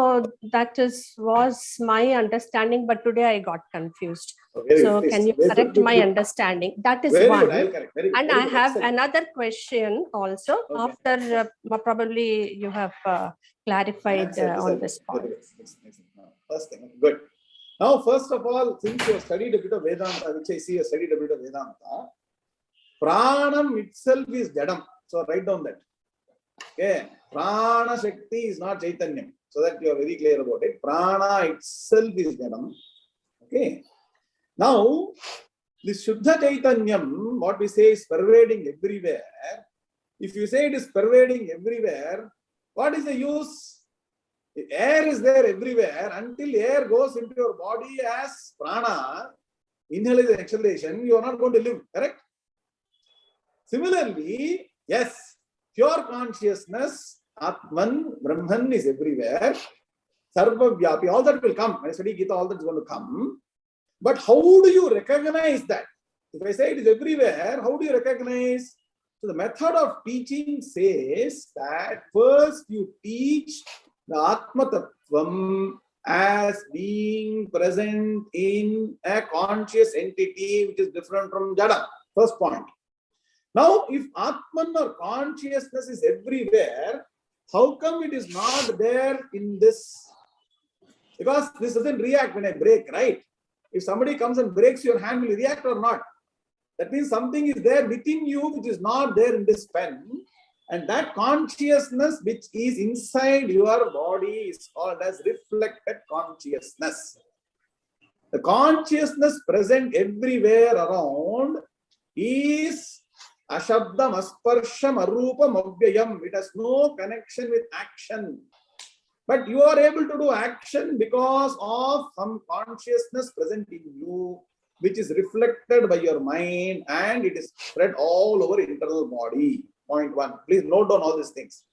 that was my understanding, but today I got confused. So can you correct my understanding? That is one. And I have another question also after probably you have clarified on this point. First thing, good. Now, first of all, since you have studied a bit of Vedanta, which I see you studied a bit of Vedanta, Pranam itself is Jadam. So write down that. Okay, Prana Shakti is not Chaitanyam, so that you are very clear about it. Prana itself is Jadam. Okay. Now, this Shuddha Chaitanyam, what we say is pervading everywhere. If you say it is pervading everywhere, what is the use? The air is there everywhere. Until air goes into your body as prana, inhalation and exhalation, you are not going to live, correct? Similarly, yes, pure consciousness, Atman, Brahman is everywhere. Sarva Vyapi, all that will come. When I study Gita, all that is going to come. But how do you recognize that? If I say it is everywhere, how do you recognize? So the method of teaching says that first you teach the Atma Tattvam as being present in a conscious entity which is different from Jada. First point. Now, if Atman or consciousness is everywhere, how come it is not there in this Because this doesn't react when I break, right? If somebody comes and breaks your hand, will you react or not? That means something is there within you which is not there in this pen. And that consciousness which is inside your body is called as reflected consciousness. The consciousness present everywhere around is ashabdam, asparsham, arupam, abhyayam. It has no connection with action. But you are able to do action because of some consciousness present in you, which is reflected by your mind, and it is spread all over internal body. Point one. Please note down all these things.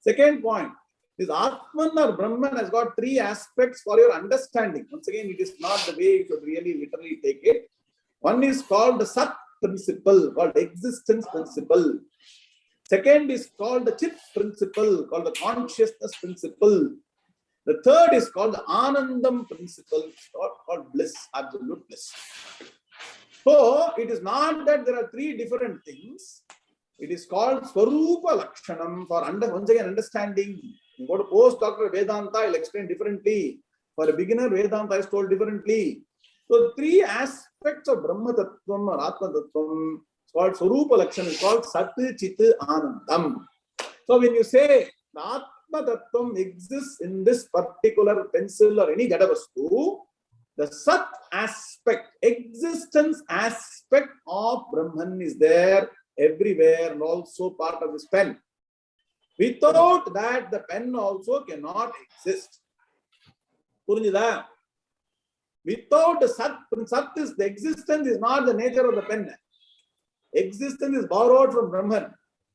Second point, this Atman or Brahman has got three aspects for your understanding. Once again, it is not the way you should really literally take it. One is called the Sat principle, called existence principle. Second is called the Chit principle, called the consciousness principle. The third is called the Anandam principle, called bliss, absolute bliss. So it is not that there are three different things. It is called Swarupa Lakshanam for once again understanding. You go to postdoctoral Vedanta, I'll explain differently. For a beginner, Vedanta is told differently. So three aspects of Brahma Tattvam or Atma Tattvam is called Swarupa Lakshanam, is called Sat, Chit, Anandam. So when you say the Atma Tattvam exists in this particular pencil or any Jadavastu, the Sat aspect, existence aspect of Brahman is there everywhere and also part of this pen. Without that, the pen also cannot exist. Purinjida? Without the Sat is the existence is not the nature of the pen. Existence is borrowed from Brahman.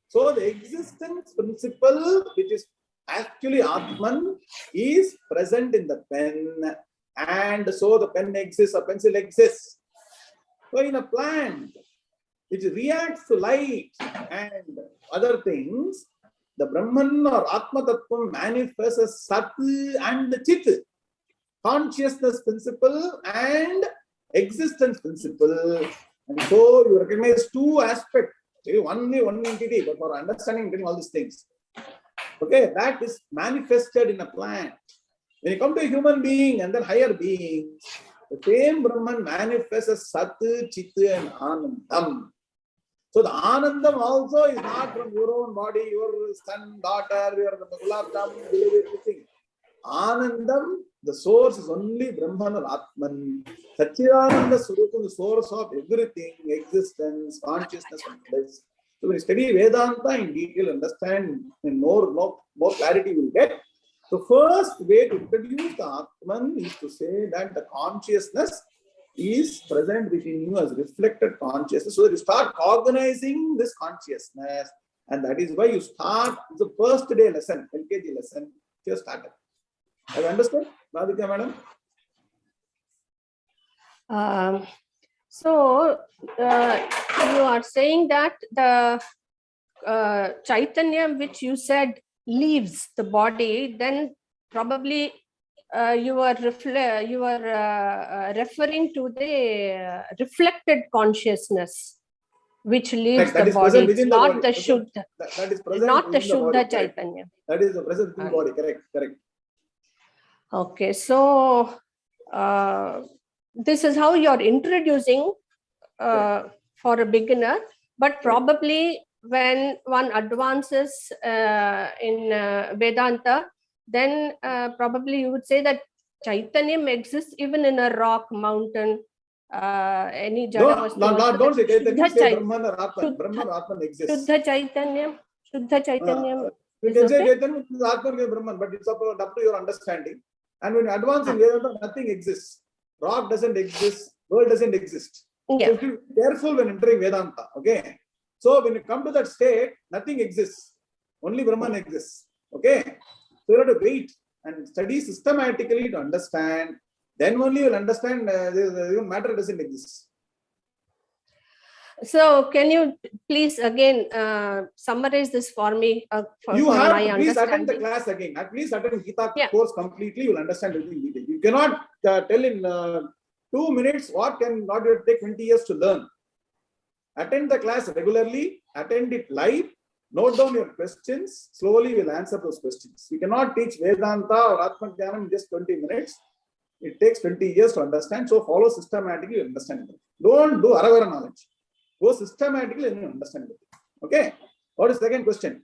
So the existence principle, which is actually Atman, is present in the pen, and so the pen exists, a pencil exists. So in a plant, which reacts to light and other things, the Brahman or Atma Tattvam manifests as Sat and Chit, consciousness principle and existence principle. And so you recognize two aspects, only one entity, but for understanding getting all these things. Okay, that is manifested in a plant. When you come to a human being and then higher beings, the same Brahman manifests as Sat, Chit and Anandam. So the Anandam also is not from your own body, your son, daughter, your gulab jamun, everything. Anandam, the source is only Brahman or Atman. Satchidananda Swarupam, the source of everything, existence, consciousness, and bliss. So when you study Vedanta in detail, understand, and more clarity you will get. The first way to introduce the Atman is to say that the consciousness is present within you as reflected consciousness. So that you start cognizing this consciousness, and that is why you start the first day lesson, LKG lesson, you started. Have you understood, Radhika madam? So you are saying that the Chaitanya, which you said leaves the body, then probably you are referring to the reflected consciousness which leaves the body. It's not the Shuddha. That is present, not the Shuddha body, Chaitanya. That is the present in the body. Correct. Okay, so this is how you're introducing for a beginner, but probably when one advances in Vedanta, then probably you would say that Chaitanya exists even in a rock, mountain, any Jada. No, don't say Chaitanya, say Brahman or Atman. Brahman or Atman exists. Shuddha Chaitanya. You can say Chaitanya is Atman or Brahman, but it's up to your understanding. And when you advance in Vedanta, nothing exists. Rock doesn't exist, world doesn't exist. Yeah. So be careful when entering Vedanta, okay? So when you come to that state, nothing exists. Only Brahman exists, okay? So you have to wait and study systematically to understand. Then only you will understand matter doesn't exist. So can you please again summarize this for me? You have to please attend the class again. At least attend Gita course completely. You will understand everything in detail. You cannot tell in 2 minutes what will take 20 years to learn. Attend the class regularly. Attend it live. Note down your questions. Slowly we'll answer those questions. You cannot teach Vedanta or Atma Jnana in just 20 minutes. It takes 20 years to understand. So follow systematically, understand it. Don't do aravara knowledge. Go systematically and understand it. Okay. What is the second question?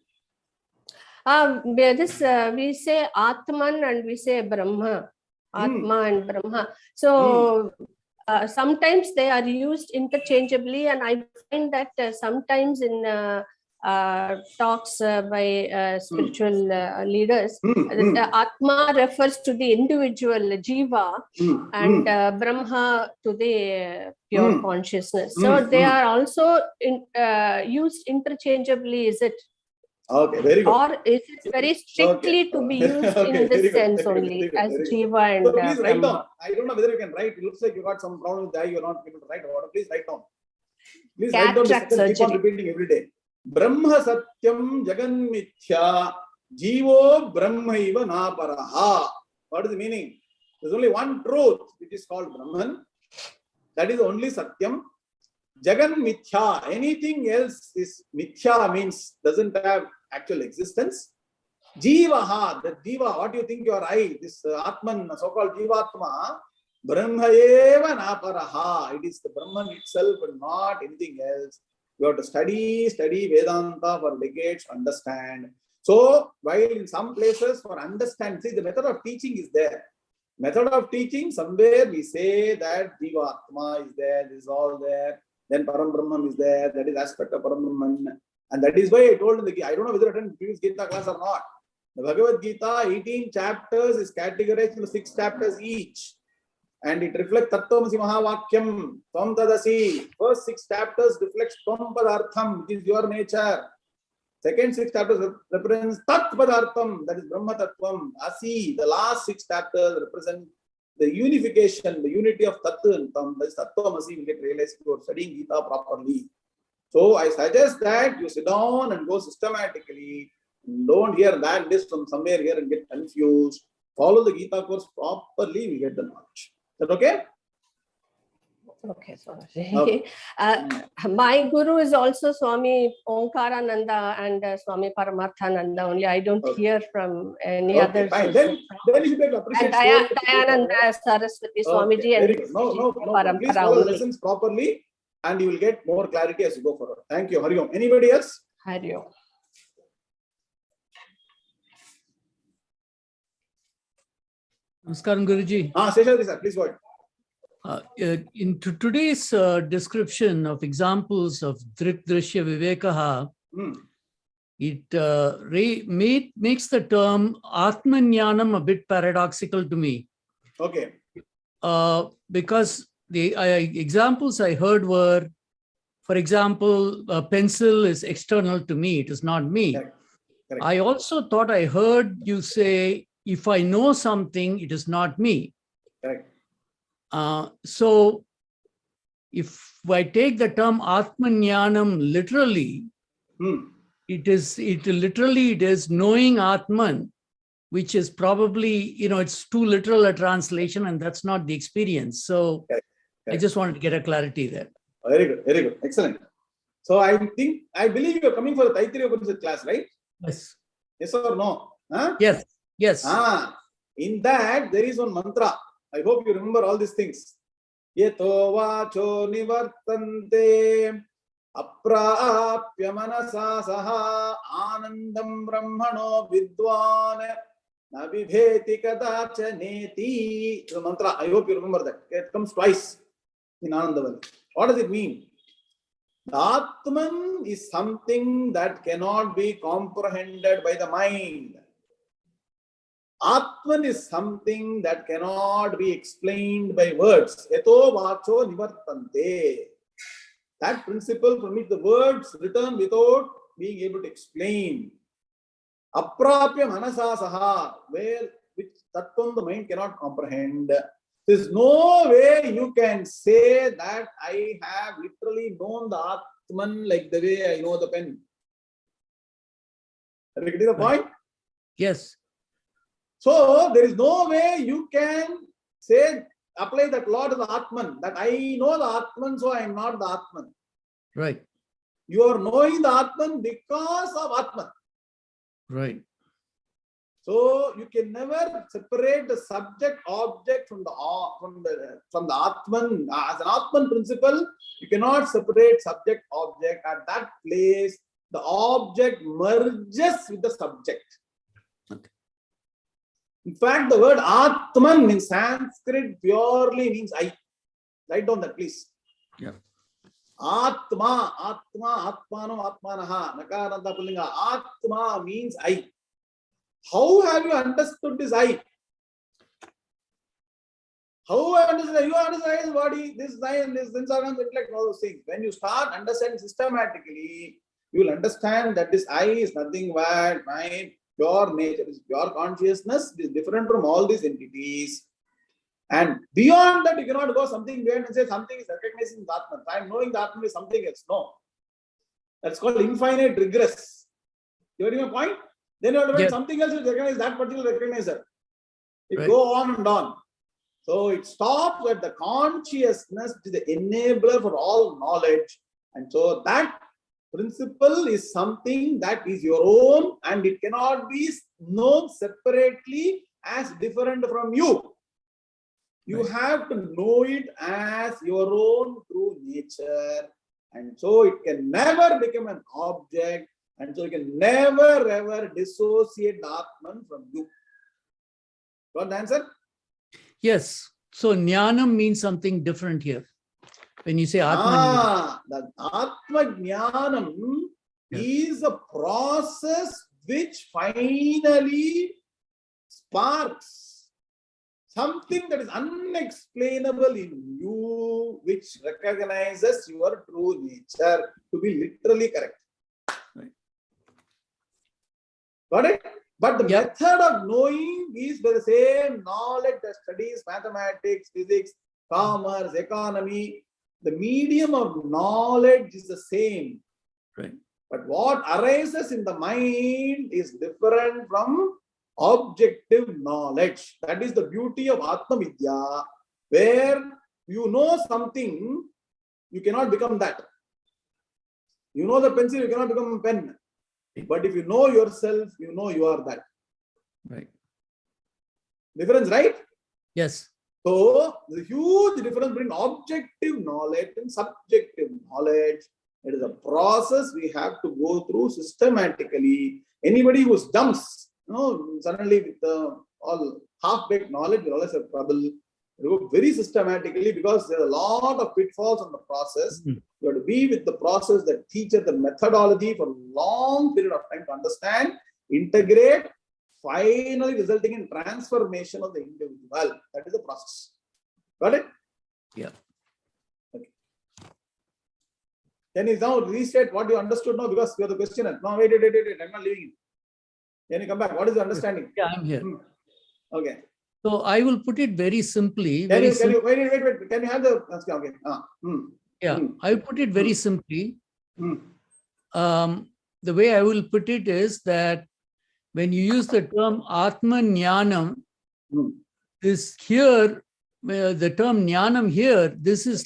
We say Atman and we say Brahma. Atma and Brahma. So sometimes they are used interchangeably, and I find that sometimes in talks by spiritual leaders, Atma refers to the individual jiva and Brahma to the pure consciousness. So they are also used interchangeably, is it? Okay, very good. Or is it very strictly to be used in this sense only, as jiva and so please write down. I don't know whether you can write. It looks like you got some problem with the eye. You're not able to write. Please write down. Please write down. Keep on repeating every day. Brahma satyam jagan mithya jivo brahmaiva naparaha. What is the meaning? There's only one truth, which is called Brahman. That is only satyam. Jagan mithya. Anything else is mithya, means doesn't have actual existence. Jivaha, the jiva, what do you think your eye, this Atman, so-called Jivatma, Brahmaeva naparaha. It is the Brahman itself and not anything else. You have to study Vedanta for decades to understand. So, while in some places for understand, see, the method of teaching is there. Method of teaching, somewhere we say that Jivatma is there, this is all there. Then Param Brahman is there, that is aspect of Param Brahman. And that is why I told in the Gita, I don't know whether you attended previous Gita class or not. The Bhagavad Gita, 18 chapters is categorized into 6 chapters each. And it reflects Tattvamasi Mahavakyam, Tvam Tadasi. First 6 chapters reflects Tvam Padartham, which is your nature. Second 6 chapters represents Tat Padartham, that is Brahma Tattvam. Asi, the last 6 chapters represent the unification, the unity of Tattva and Tam. That is Tattvamasi will get realized if you are studying Gita properly. So I suggest that you sit down and go systematically. Don't hear bad list from somewhere here and get confused. Follow the Gita course properly, we get the knowledge. Is that okay? Okay, sorry. My guru is also Swami Omkarananda and Swami Paramarthananda only. I don't hear from any others. Fine. Then you should appreciate. And Dayananda Saraswati Swamiji and no. Please follow the lessons properly, and you will get more clarity as you go forward. Thank you. Hari Om. Anybody else? Hari Om. Namaskaram, Guruji. Seshadri sir, please go ahead. In today's description of examples of Drik Drishya Vivekaha, it makes the term Atmanyanam a bit paradoxical to me. Okay. Because the examples I heard were, for example, a pencil is external to me, it is not me. Correct. I also thought I heard you say, if I know something, it is not me. Correct. So if I take the term Atmanyanam literally, it is knowing Atman, which is probably, it's too literal a translation, and that's not the experience. So Correct. I just wanted to get a clarity there. Very good, very good. Excellent. So I believe you are coming for the Taittiriya Upanishad class, right? Yes. Yes or no? Huh? Yes. Yes. In that, there is one mantra. I hope you remember all these things. Yeto vacho nivartante aprapya manasa saha anandam brahmano vidwan nabibheti kadachaneti. The mantra, I hope you remember that. It comes twice in Anandavalli. What does it mean? The Atman is something that cannot be comprehended by the mind. Atman is something that cannot be explained by words. Eto vacho nivartante. That principle from which the words return without being able to explain. Aprapya manasa saha, which tattvam the mind cannot comprehend. There is no way you can say that I have literally known the Atman like the way I know the pen. Are you getting the point? Yes. So there is no way you can say, apply that law to the Atman, that I know the Atman, so I am not the Atman. Right. You are knowing the Atman because of Atman. Right. So you can never separate the subject object from the Atman. As an Atman principle, you cannot separate subject object. At that place, the object merges with the subject. Okay. In fact, the word Atman in Sanskrit purely means I. Write down that, please. Yeah. Atma, Atma, Atmano, Atmanaha, Nakaranta Pullinga. Atma means I. How have you understood this I? How I understand? You understand his body, this I and this organs, intellect, all those things. When you start understanding systematically, you will understand that this I is nothing but my pure nature, is pure consciousness, is different from all these entities. And beyond that, you cannot go something beyond and say something is recognizing the Atman. I am knowing the Atman is something else. No. That's called infinite regress. You getting my point? Then you have to find something else to recognize that particular recognizer. It go on and on. So it stops at the consciousness, which is the enabler for all knowledge. And so that principle is something that is your own and it cannot be known separately as different from you. You have to know it as your own true nature. And so it can never become an object. And so you can never ever dissociate the Atman from you. Got the answer? Yes. So Jnanam means something different here. When you say Atman. The Atma Jnanam is a process which finally sparks something that is unexplainable in you, which recognizes your true nature, to be literally correct. Got it? But the method of knowing is by the same knowledge that studies mathematics, physics, commerce, economy. The medium of knowledge is the same. Right. But what arises in the mind is different from objective knowledge. That is the beauty of Atmavidya, where you know something, you cannot become that. You know the pencil, you cannot become a pen. But if you know yourself, you know you are that. Right. Difference, right? Yes. So, the huge difference between objective knowledge and subjective knowledge. It is a process we have to go through systematically. Anybody who jumps, suddenly with all half-baked knowledge will always have trouble. You go very systematically because there are a lot of pitfalls on the process. You have to be with the process that teaches the methodology for a long period of time to understand, integrate, finally resulting in transformation of the individual. That is the process. Got it? Yeah. Okay. Can you now restate what you understood now? Because you are the questioner. No, wait, I'm not leaving it. Can you come back? What is the understanding? Yeah, I'm here. Okay. So I will put it very simply. Can you wait. Can you have the okay? I will put it very simply. The way I will put it is that when you use the term Atman Jnanam, this here, the term Jnanam here, this is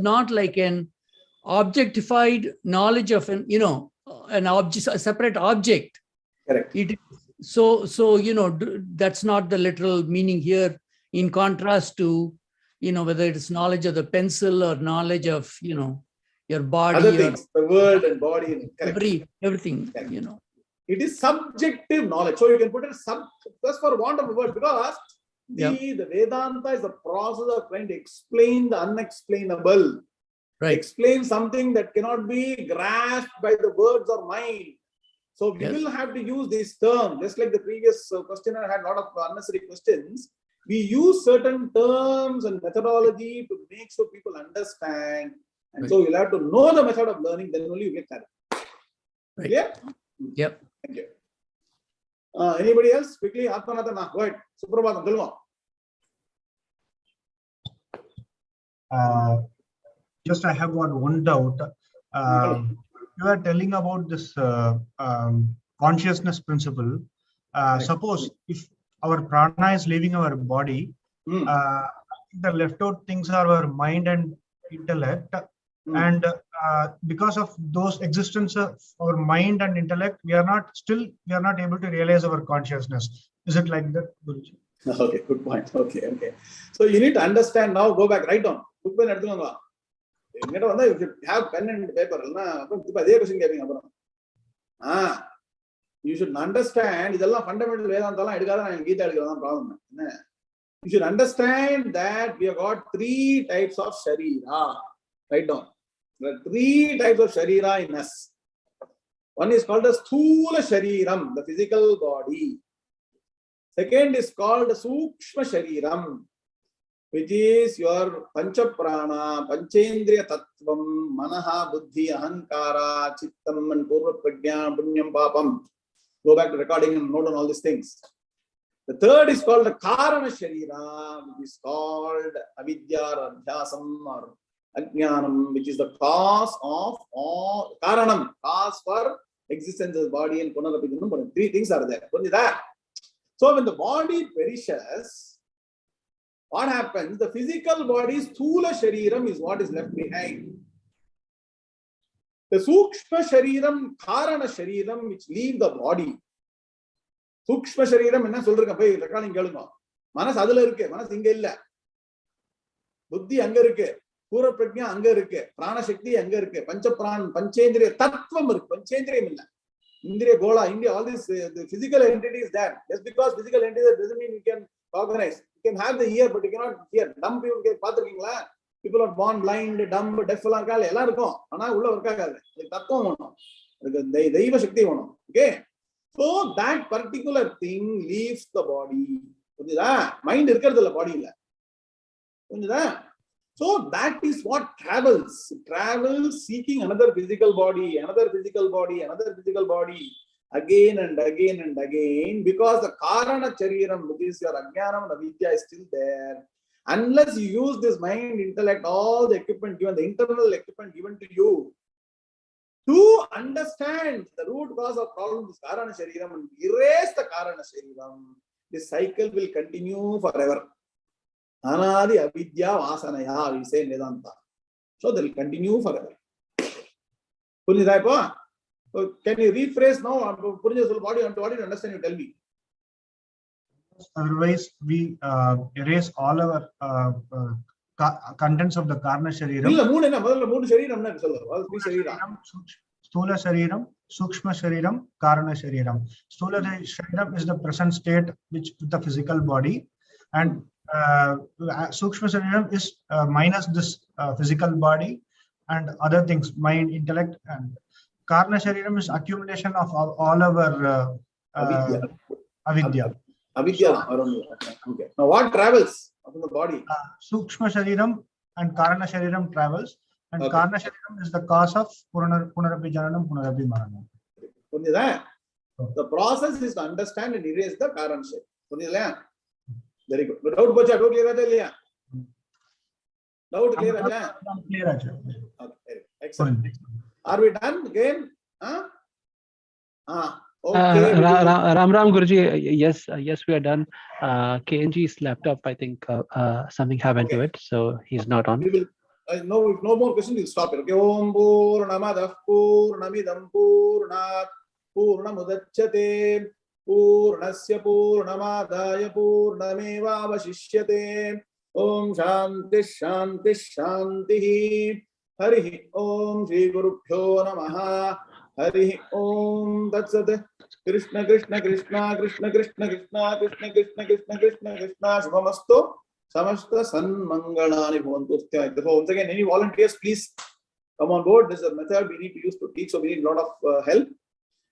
not like an objectified knowledge of an object, a separate object. Correct. So that's not the literal meaning here, in contrast to whether it's knowledge of the pencil or knowledge of your body, other things, the world and body, everything. Correct. It is subjective knowledge. So you can put it just for want of a word, because the Vedanta is a process of trying to explain the unexplainable. Right. Explain something that cannot be grasped by the words or mind. So we will have to use this term, just like the previous questioner had a lot of unnecessary questions. We use certain terms and methodology to make sure people understand. And so you'll have to know the method of learning, then only you get that. Right. Clear? Yep. Thank you. Anybody else? Quickly, Atmanatana, go ahead. Suprabhatam, Just I have one doubt. You are telling about this consciousness principle. Suppose if our prana is leaving our body, the left out things are our mind and intellect. And because of those existence of our mind and intellect, we are not able to realize our consciousness. Is it like that, Guruji? Okay, good point. Okay. So you need to understand now. Go back, write down. Book pen eduthu you should have pen and paper. You should understand. Idella fundamental Vedanta edukada Gita edukada problem. You should understand that we have got 3 types of sharira. Write down. There are 3 types of sharira in us. One is called the sthula shariram, the physical body. Second is called the sukshma shariram, which is your pancha prana, panchendriya tattvam, manaha, buddhi, ahankara, chittam, and purva prajna, punyam, papam. Go back to recording and note on all these things. The third is called the karana sharira, which is called avidya or adhyasam or ajnanam, which is the cause of all, karanam, cause for existence of the body and punarapijanam. 3 things are there. Only that. So when the body perishes, what happens? The physical body's sthula shariram is what is left behind. The sukshma shariram, karana shariram, which leave the body. Sukshma shariram enna solranga poi recording kelunga. Manas adula irukke, manas inga illa. Buddhi anga irukke. Pura prajna anga irukke, prana shakti anga irukke, pancha pran, panchendriya tattvam irukku, panchendriyam illa. Indriya gola, India, all these the physical entities there. Just because physical entities doesn't mean you can organize. You can have the ear, but you cannot hear. Dumb people get pathirukingla. People are born blind, dumb, deaf, ella irukum. Ana ulla irukkagadhu. Tattvam vanum. Deiva shakti vanum. Okay. So that particular thing leaves the body. Mind irukradilla body illa. So that is what travels. It travels seeking another physical body, another physical body, another physical body, again and again and again, because the karana chariram, which is your ajnanam and avidya, is still there. Unless you use this mind, intellect, all the equipment given, the internal equipment given to you, to understand the root cause of problem, this karana shariram, and erase the karana shariram, this cycle will continue forever. Anadi avidya vasanaya, we say in Vedanta. So they will continue forever. So can you rephrase now? What do you understand? You tell me. Otherwise, we erase all our contents of the karna shariram. Stula shariram, sukshma shariram, karana shariram. Stula shariram is the present state which with the physical body, and sukshma shariram is minus this physical body and other things, mind, intellect, and karna shariram is accumulation of all our avidya. Okay. Now what travels from the body? Sukshma shariram and karana shariram travels, and karna shariram is the cause of punarapi jananam, punarapi maranam. Only that. The process is to understand and erase the karana shariram. Very good. Doubt bocha, doubt clear hai? Doubt clear hai? Clear hai. Okay. Excellent. Are we done again? Okay. Ram Guruji, yes, we are done. KNG's laptop, I think something happened to it, so he's not on. We will, no more questions, we'll stop it. Okay. Om Purnamadah Purnamidam Purnat Purnamudachyate Purnasya Purnamadaya Purnameva Vashishyate. Om Shanti Shanti Shanti. Hari Om Shri Gurubhyo Namaha. Hari Om Tatsat. Krishna Krishna Krishna Krishna Krishna Krishna Krishna Krishna Krishna Krishna Krishna Shubhamastu Samasta Sanmangalani Bhavantu. Once again, any volunteers, please come on board. This is a method we need to use to teach, so we need a lot of help.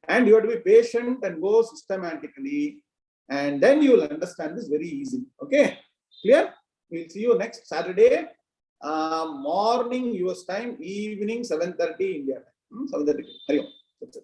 And you have to be patient and go systematically, and then you will understand this very easily. Okay, clear? We'll see you next Saturday, morning US time, evening 7:30 India time. 7:30. Hari Om. That's it.